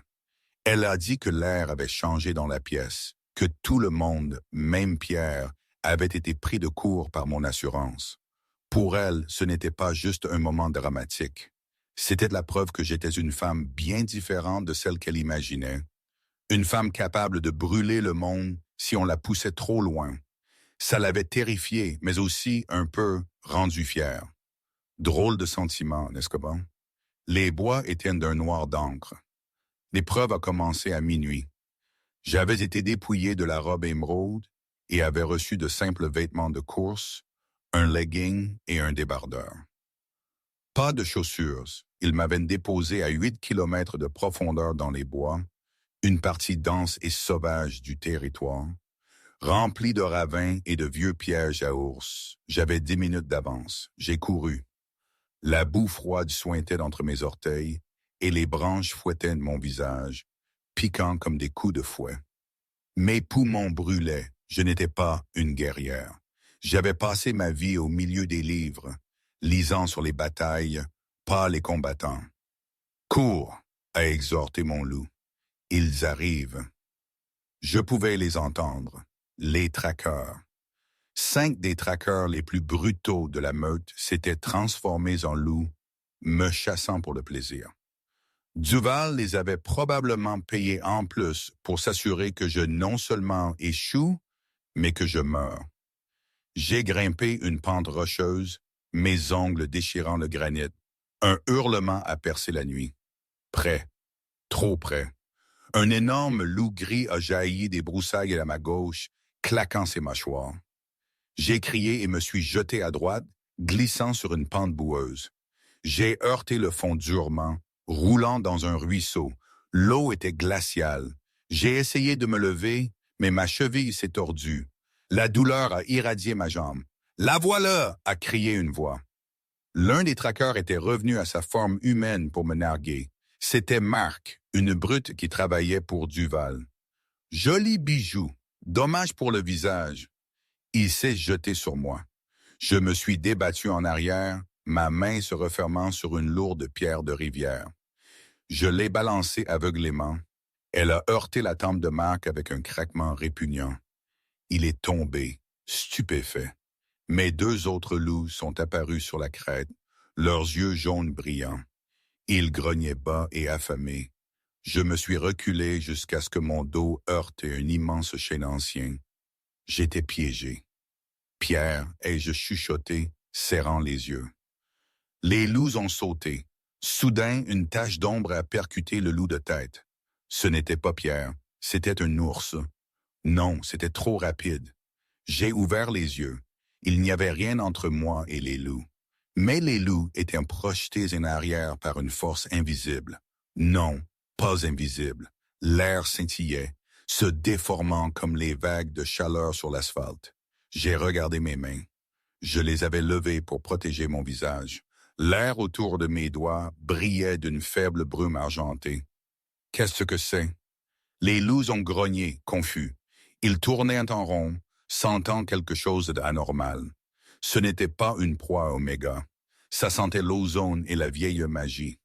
Elle a dit que l'air avait changé dans la pièce, que tout le monde, même Pierre, avait été pris de court par mon assurance. Pour elle, ce n'était pas juste un moment dramatique. C'était la preuve que j'étais une femme bien différente de celle qu'elle imaginait. Une femme capable de brûler le monde si on la poussait trop loin. Ça l'avait terrifiée, mais aussi un peu rendue fière. Drôle de sentiment, n'est-ce pas? Les bois étaient d'un noir d'encre. L'épreuve a commencé à minuit. J'avais été dépouillé de la robe émeraude et avais reçu de simples vêtements de course, un legging et un débardeur. Pas de chaussures. Ils m'avaient déposé à 8 kilomètres de profondeur dans les bois, une partie dense et sauvage du territoire, remplie de ravins et de vieux pièges à ours. J'avais 10 minutes d'avance. J'ai couru. La boue froide suintait entre mes orteils et les branches fouettaient mon visage, piquant comme des coups de fouet. Mes poumons brûlaient. Je n'étais pas une guerrière. J'avais passé ma vie au milieu des livres, lisant sur les batailles, pas les combattants. « Cours !» a exhorté mon loup. « Ils arrivent. » Je pouvais les entendre, les traqueurs. 5 des traqueurs les plus brutaux de la meute s'étaient transformés en loups, me chassant pour le plaisir. Duval les avait probablement payés en plus pour s'assurer que je non seulement échoue, mais que je meure. J'ai grimpé une pente rocheuse, mes ongles déchirant le granit. Un hurlement a percé la nuit. Près, trop près. Un énorme loup gris a jailli des broussailles à ma gauche, claquant ses mâchoires. J'ai crié et me suis jeté à droite, glissant sur une pente boueuse. J'ai heurté le fond durement, roulant dans un ruisseau. L'eau était glaciale. J'ai essayé de me lever, mais ma cheville s'est tordue. La douleur a irradié ma jambe. « La voilà !» a crié une voix. L'un des traqueurs était revenu à sa forme humaine pour me narguer. C'était Marc, une brute qui travaillait pour Duval. Joli bijou, dommage pour le visage. Il s'est jeté sur moi. Je me suis débattu en arrière, ma main se refermant sur une lourde pierre de rivière. Je l'ai balancée aveuglément. Elle a heurté la tempe de Marc avec un craquement répugnant. Il est tombé, stupéfait. Mes 2 autres loups sont apparus sur la crête, leurs yeux jaunes brillants. Ils grognaient bas et affamés. Je me suis reculé jusqu'à ce que mon dos heurte un immense chêne ancien. J'étais piégé. Pierre, ai-je chuchoté, serrant les yeux. Les loups ont sauté. Soudain, une tache d'ombre a percuté le loup de tête. Ce n'était pas Pierre, c'était un ours. Non, c'était trop rapide. J'ai ouvert les yeux. Il n'y avait rien entre moi et les loups. Mais les loups étaient projetés en arrière par une force invisible. Non, pas invisible. L'air scintillait, se déformant comme les vagues de chaleur sur l'asphalte. J'ai regardé mes mains. Je les avais levées pour protéger mon visage. L'air autour de mes doigts brillait d'une faible brume argentée. Qu'est-ce que c'est? Les loups ont grogné, confus. Ils tournaient en rond, sentant quelque chose d'anormal. Ce n'était pas une proie oméga. Ça sentait l'ozone et la vieille magie.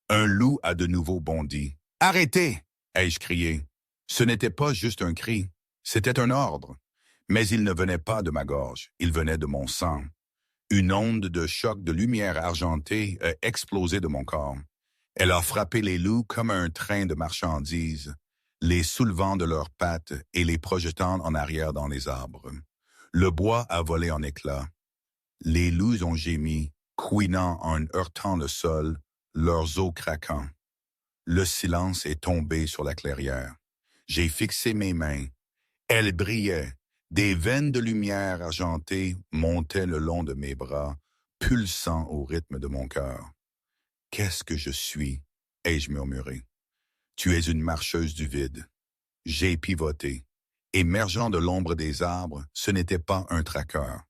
Un loup a de nouveau bondi. « Arrêtez !» ai-je crié. Ce n'était pas juste un cri, c'était un ordre. Mais il ne venait pas de ma gorge, il venait de mon sang. Une onde de choc de lumière argentée a explosé de mon corps. Elle a frappé les loups comme un train de marchandises, les soulevant de leurs pattes et les projetant en arrière dans les arbres. Le bois a volé en éclats. Les loups ont gémi, couinant en heurtant le sol, leurs os craquant. Le silence est tombé sur la clairière. J'ai fixé mes mains. Elles brillaient. Des veines de lumière argentée montaient le long de mes bras, pulsant au rythme de mon cœur. « Qu'est-ce que je suis ?» ai-je murmuré. « Tu es une marcheuse du vide. » J'ai pivoté. Émergeant de l'ombre des arbres, ce n'était pas un traqueur.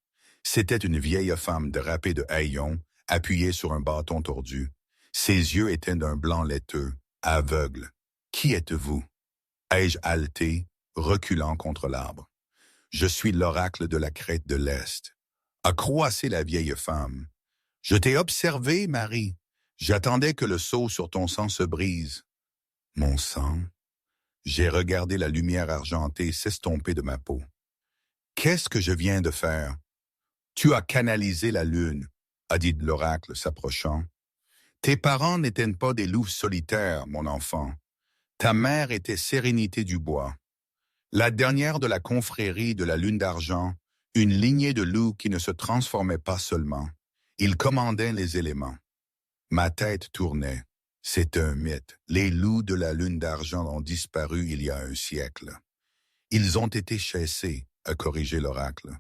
C'était une vieille femme drapée de haillons, appuyée sur un bâton tordu. Ses yeux étaient d'un blanc laiteux, aveugle. « Qui êtes-vous » ai-je haleté, reculant contre l'arbre. « Je suis l'oracle de la crête de l'Est. » A croassé la vieille femme. « Je t'ai observé, Marie. J'attendais que le sceau sur ton sang se brise. » Mon sang? J'ai regardé la lumière argentée s'estomper de ma peau. « Qu'est-ce que je viens de faire? »« Tu as canalisé la lune, » a dit l'oracle s'approchant. « Tes parents n'étaient pas des loups solitaires, mon enfant. Ta mère était Sérénité du bois. La dernière de la confrérie de la lune d'argent, une lignée de loups qui ne se transformaient pas seulement. Ils commandaient les éléments. Ma tête tournait. C'est un mythe. Les loups de la lune d'argent ont disparu il y a un siècle. Ils ont été chassés, a corrigé l'oracle,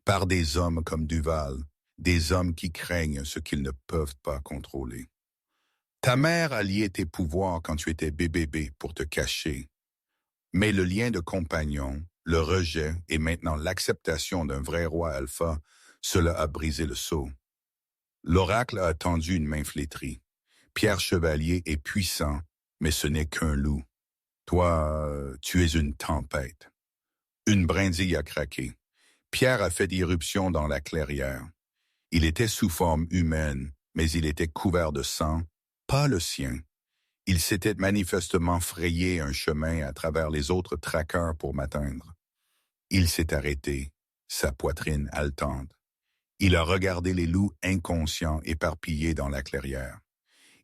par des hommes comme Duval, des hommes qui craignent ce qu'ils ne peuvent pas contrôler. Ta mère a lié tes pouvoirs quand tu étais bébé pour te cacher. Mais le lien de compagnon, le rejet et maintenant l'acceptation d'un vrai roi alpha, cela a brisé le sceau. L'oracle a tendu une main flétrie. Pierre Chevalier est puissant, mais ce n'est qu'un loup. Toi, tu es une tempête. Une brindille a craqué. Pierre a fait irruption dans la clairière. Il était sous forme humaine, mais il était couvert de sang, pas le sien. Il s'était manifestement frayé un chemin à travers les autres traqueurs pour m'atteindre. Il s'est arrêté, sa poitrine haletante. Il a regardé les loups inconscients éparpillés dans la clairière.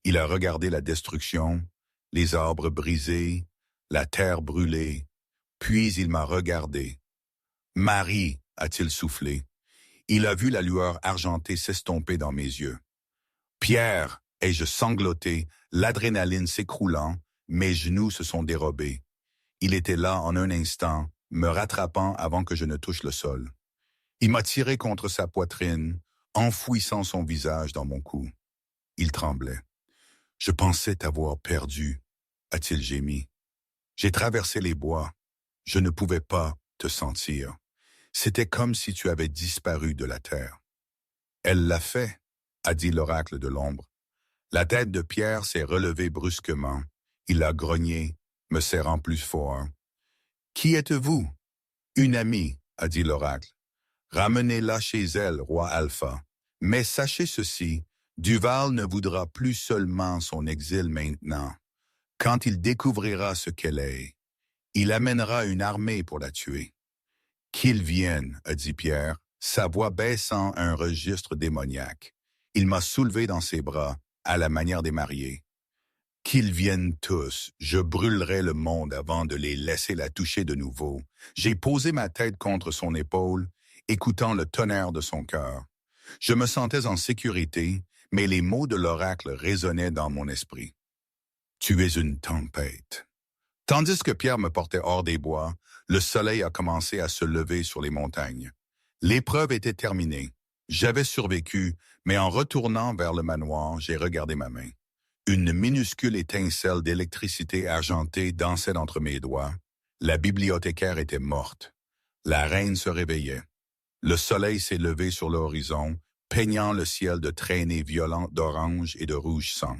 Il a regardé la destruction, les arbres brisés, la terre brûlée. Puis il m'a regardé. « Marie » a-t-il soufflé. Il a vu la lueur argentée s'estomper dans mes yeux. « Pierre » ai-je sangloté, l'adrénaline s'écroulant, mes genoux se sont dérobés. Il était là en un instant, me rattrapant avant que je ne touche le sol. Il m'a tiré contre sa poitrine, enfouissant son visage dans mon cou. Il tremblait. « Je pensais t'avoir perdu » a-t-il gémi. J'ai traversé les bois. Je ne pouvais pas te sentir. C'était comme si tu avais disparu de la terre. Elle l'a fait, a dit l'oracle de l'ombre. La tête de Pierre s'est relevée brusquement. Il a grogné, me serrant plus fort. « Qui êtes-vous » ? « Une amie, a dit l'oracle. Ramenez-la chez elle, roi Alpha. Mais sachez ceci, Duval ne voudra plus seulement son exil maintenant. Quand il découvrira ce qu'elle est, il amènera une armée pour la tuer. « Qu'il vienne, a dit Pierre, sa voix baissant à un registre démoniaque. Il m'a soulevé dans ses bras, à la manière des mariés. Qu'ils viennent tous, je brûlerai le monde avant de les laisser la toucher de nouveau. J'ai posé ma tête contre son épaule, écoutant le tonnerre de son cœur. Je me sentais en sécurité, mais les mots de l'oracle résonnaient dans mon esprit. Tu es une tempête. Tandis que Pierre me portait hors des bois, le soleil a commencé à se lever sur les montagnes. L'épreuve était terminée. J'avais survécu, mais en retournant vers le manoir, j'ai regardé ma main. Une minuscule étincelle d'électricité argentée dansait entre mes doigts. La bibliothécaire était morte. La reine se réveillait. Le soleil s'est levé sur l'horizon, peignant le ciel de traînées violentes d'orange et de rouge sang.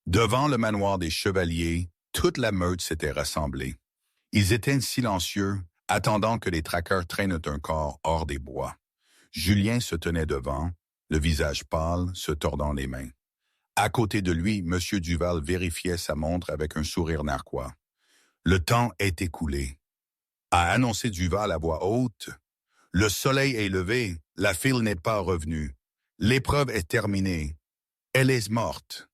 Devant le manoir des chevaliers, toute la meute s'était rassemblée. Ils étaient silencieux, attendant que les traqueurs traînent un corps hors des bois. Julien se tenait devant, le visage pâle, se tordant les mains. À côté de lui, M. Duval vérifiait sa montre avec un sourire narquois. Le temps est écoulé. A annoncé Duval à voix haute. Le soleil est levé, la file n'est pas revenue. L'épreuve est terminée. Elle est morte.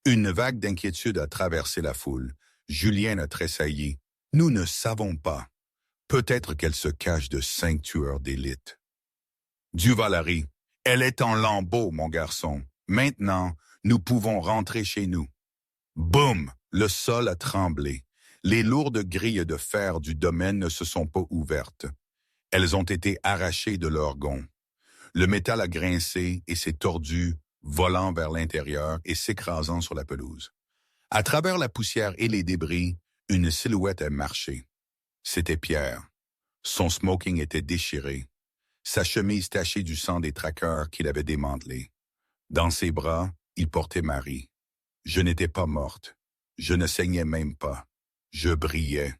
Une vague d'inquiétude a traversé la foule. Julien a tressailli. Nous ne savons pas. Peut-être qu'elle se cache de 5 tueurs d'élite. Duval a ri. Elle est en lambeaux, mon garçon. Maintenant, nous pouvons rentrer chez nous. Boum! Le sol a tremblé. Les lourdes grilles de fer du domaine ne se sont pas ouvertes. Elles ont été arrachées de leurs gonds. Le métal a grincé et s'est tordu, volant vers l'intérieur et s'écrasant sur la pelouse. À travers la poussière et les débris, une silhouette a marché. C'était Pierre. Son smoking était déchiré. Sa chemise tachée du sang des traqueurs qu'il avait démantelés. Dans ses bras, il portait Marie. Je n'étais pas morte. Je ne saignais même pas. Je brillais.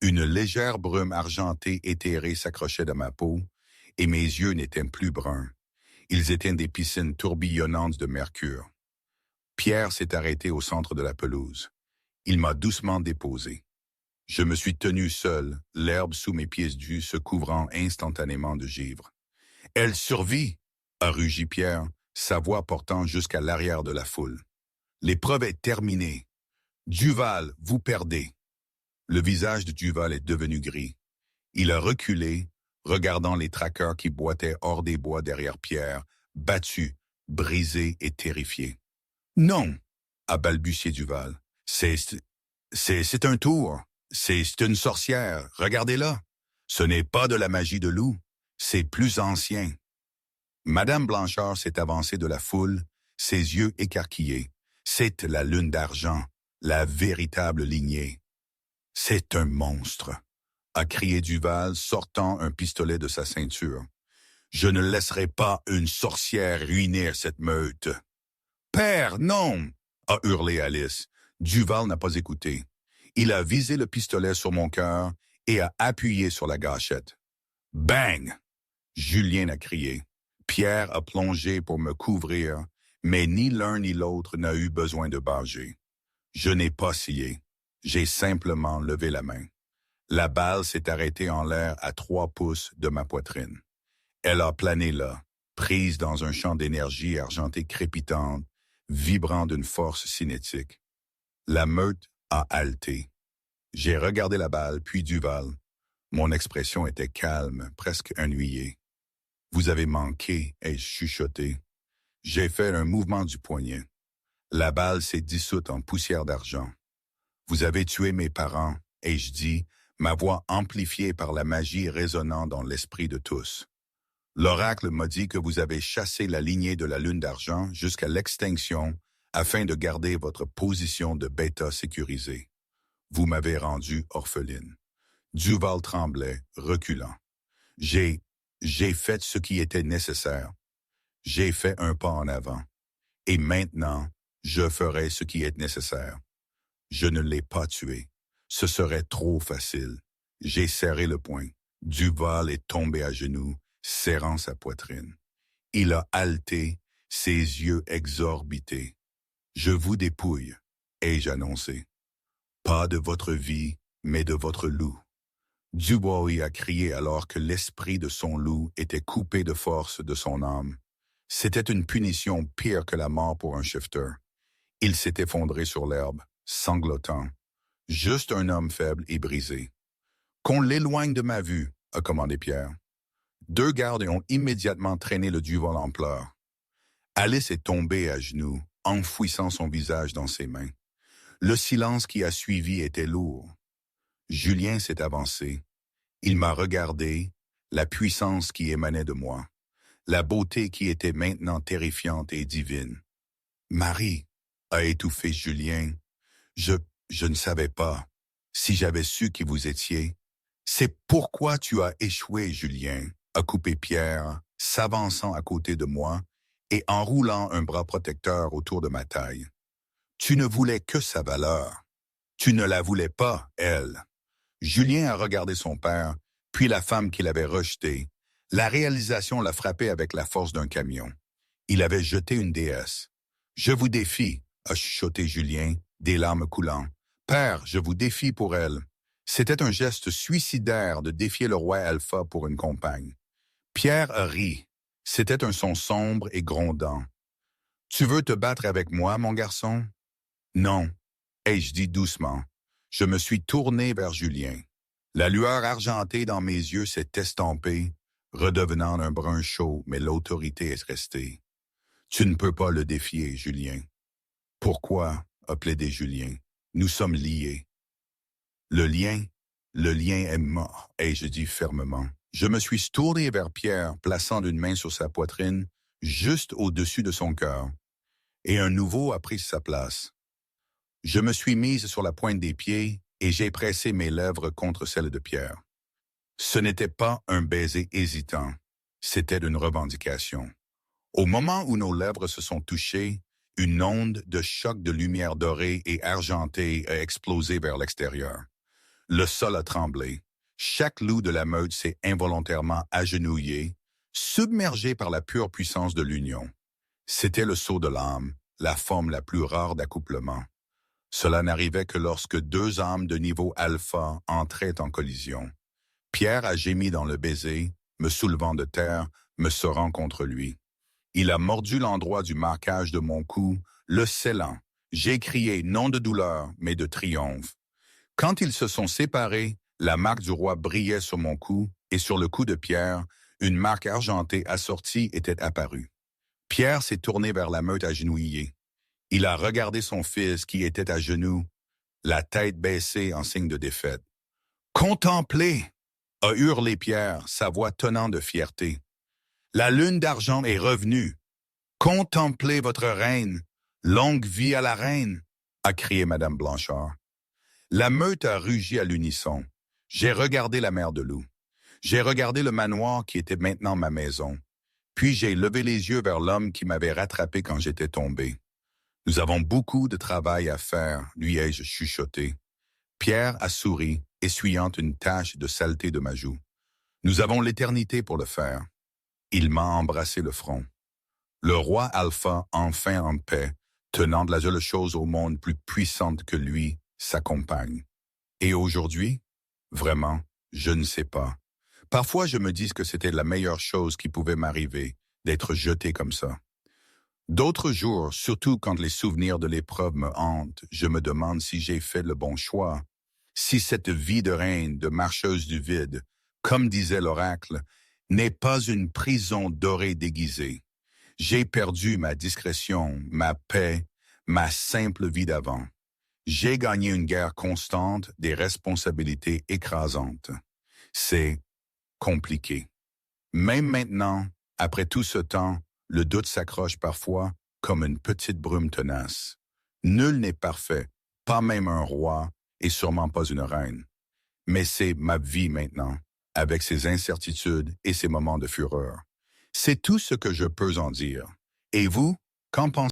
Une légère brume argentée éthérée s'accrochait de ma peau, et mes yeux n'étaient plus bruns. Ils étaient des piscines tourbillonnantes de mercure. Pierre s'est arrêté au centre de la pelouse. Il m'a doucement déposé. Je me suis tenu seul, l'herbe sous mes pieds nus se couvrant instantanément de givre. « Elle survit !» a rugi Pierre, sa voix portant jusqu'à l'arrière de la foule. « L'épreuve est terminée. Duval, vous perdez. » Le visage de Duval est devenu gris. Il a reculé, regardant les traqueurs qui boitaient hors des bois derrière Pierre, battus, brisés et terrifiés. « Non !» a balbutié Duval. « C'est un tour. C'est une sorcière. Regardez-la. Ce n'est pas de la magie de loup. C'est plus ancien. » Madame Blanchard s'est avancée de la foule, ses yeux écarquillés. C'est la lune d'argent, la véritable lignée. « C'est un monstre !» a crié Duval, sortant un pistolet de sa ceinture. « Je ne laisserai pas une sorcière ruiner cette meute. »« Père, non !» a hurlé Alice. Duval n'a pas écouté. Il a visé le pistolet sur mon cœur et a appuyé sur la gâchette. Bang! Julien a crié. Pierre a plongé pour me couvrir, mais ni l'un ni l'autre n'a eu besoin de barger. Je n'ai pas scié. J'ai simplement levé la main. La balle s'est arrêtée en l'air à 3 pouces de ma poitrine. Elle a plané là, prise dans un champ d'énergie argentée crépitante, vibrant d'une force cinétique. La meute a halté. J'ai regardé la balle, puis Duval. Mon expression était calme, presque ennuyée. « Vous avez manqué », ai-je chuchoté. J'ai fait un mouvement du poignet. La balle s'est dissoute en poussière d'argent. « Vous avez tué mes parents », ai-je dit, ma voix amplifiée par la magie résonnant dans l'esprit de tous. L'oracle m'a dit que vous avez chassé la lignée de la lune d'argent jusqu'à l'extinction afin de garder votre position de bêta sécurisée. Vous m'avez rendu orpheline. Duval tremblait, reculant. J'ai fait ce qui était nécessaire. J'ai fait un pas en avant. Et maintenant, je ferai ce qui est nécessaire. Je ne l'ai pas tué. Ce serait trop facile. J'ai serré le poing. Duval est tombé à genoux, serrant sa poitrine. Il a haleté, ses yeux exorbités. « Je vous dépouille », ai-je annoncé. « Pas de votre vie, mais de votre loup. » Dubois a crié alors que l'esprit de son loup était coupé de force de son âme. C'était une punition pire que la mort pour un shifter. Il s'est effondré sur l'herbe, sanglotant. Juste un homme faible et brisé. « Qu'on l'éloigne de ma vue », a commandé Pierre. 2 gardes ont immédiatement traîné le Duval en pleurs. Alice est tombée à genoux, enfouissant son visage dans ses mains. Le silence qui a suivi était lourd. Julien s'est avancé. Il m'a regardé, la puissance qui émanait de moi, la beauté qui était maintenant terrifiante et divine. « Marie » a étouffé Julien. Je, je ne savais pas. Si j'avais su qui vous étiez. C'est pourquoi tu as échoué, Julien, a coupé Pierre, s'avançant à côté de moi et enroulant un bras protecteur autour de ma taille. Tu ne voulais que sa valeur. Tu ne la voulais pas, elle. Julien a regardé son père, puis la femme qu'il avait rejetée. La réalisation l'a frappé avec la force d'un camion. Il avait jeté une déesse. « Je vous défie », a chuchoté Julien, des larmes coulant. « Père, je vous défie pour elle. » C'était un geste suicidaire de défier le roi Alpha pour une compagne. Pierre a ri. C'était un son sombre et grondant. « Tu veux te battre avec moi, mon garçon? » « Non, ai-je dit doucement. Je me suis tourné vers Julien. La lueur argentée dans mes yeux s'est estampée, redevenant un brun chaud, mais l'autorité est restée. « Tu ne peux pas le défier, Julien. »« Pourquoi ?» a plaidé Julien. « Nous sommes liés. » Le lien est mort, ai-je dit fermement. Je me suis tourné vers Pierre, plaçant une main sur sa poitrine, juste au-dessus de son cœur. Et un nouveau a pris sa place. Je me suis mise sur la pointe des pieds et j'ai pressé mes lèvres contre celles de Pierre. Ce n'était pas un baiser hésitant, c'était une revendication. Au moment où nos lèvres se sont touchées, une onde de choc de lumière dorée et argentée a explosé vers l'extérieur. Le sol a tremblé. Chaque loup de la meute s'est involontairement agenouillé, submergé par la pure puissance de l'union. C'était le saut de l'âme, la forme la plus rare d'accouplement. Cela n'arrivait que lorsque deux âmes de niveau alpha entraient en collision. Pierre a gémi dans le baiser, me soulevant de terre, me serrant contre lui. Il a mordu l'endroit du marquage de mon cou, le scellant. J'ai crié non de douleur, mais de triomphe. Quand ils se sont séparés, la marque du roi brillait sur mon cou et sur le cou de Pierre, une marque argentée assortie était apparue. Pierre s'est tourné vers la meute agenouillée. Il a regardé son fils qui était à genoux, la tête baissée en signe de défaite. « Contemplez !» a hurlé Pierre, sa voix tonnant de fierté. « La lune d'argent est revenue. Contemplez votre reine. Longue vie à la reine !» a crié Madame Blanchard. La meute a rugi à l'unisson. J'ai regardé la mer de loup. J'ai regardé le manoir qui était maintenant ma maison. Puis j'ai levé les yeux vers l'homme qui m'avait rattrapé quand j'étais tombé. « Nous avons beaucoup de travail à faire, lui ai-je chuchoté. Pierre a souri, essuyant une tache de saleté de ma joue. Nous avons l'éternité pour le faire. Il m'a embrassé le front. Le roi Alpha, enfin en paix, tenant de la seule chose au monde plus puissante que lui, sa compagne. Et aujourd'hui, vraiment, je ne sais pas. Parfois, je me dis que c'était la meilleure chose qui pouvait m'arriver, d'être jeté comme ça. D'autres jours, surtout quand les souvenirs de l'épreuve me hantent, je me demande si j'ai fait le bon choix. Si cette vie de reine, de marcheuse du vide, comme disait l'oracle, n'est pas une prison dorée déguisée. J'ai perdu ma discrétion, ma paix, ma simple vie d'avant. J'ai gagné une guerre constante, des responsabilités écrasantes. C'est compliqué. Même maintenant, après tout ce temps, le doute s'accroche parfois comme une petite brume tenace. Nul n'est parfait, pas même un roi et sûrement pas une reine. Mais c'est ma vie maintenant, avec ses incertitudes et ses moments de fureur. C'est tout ce que je peux en dire. Et vous, qu'en pensez-vous?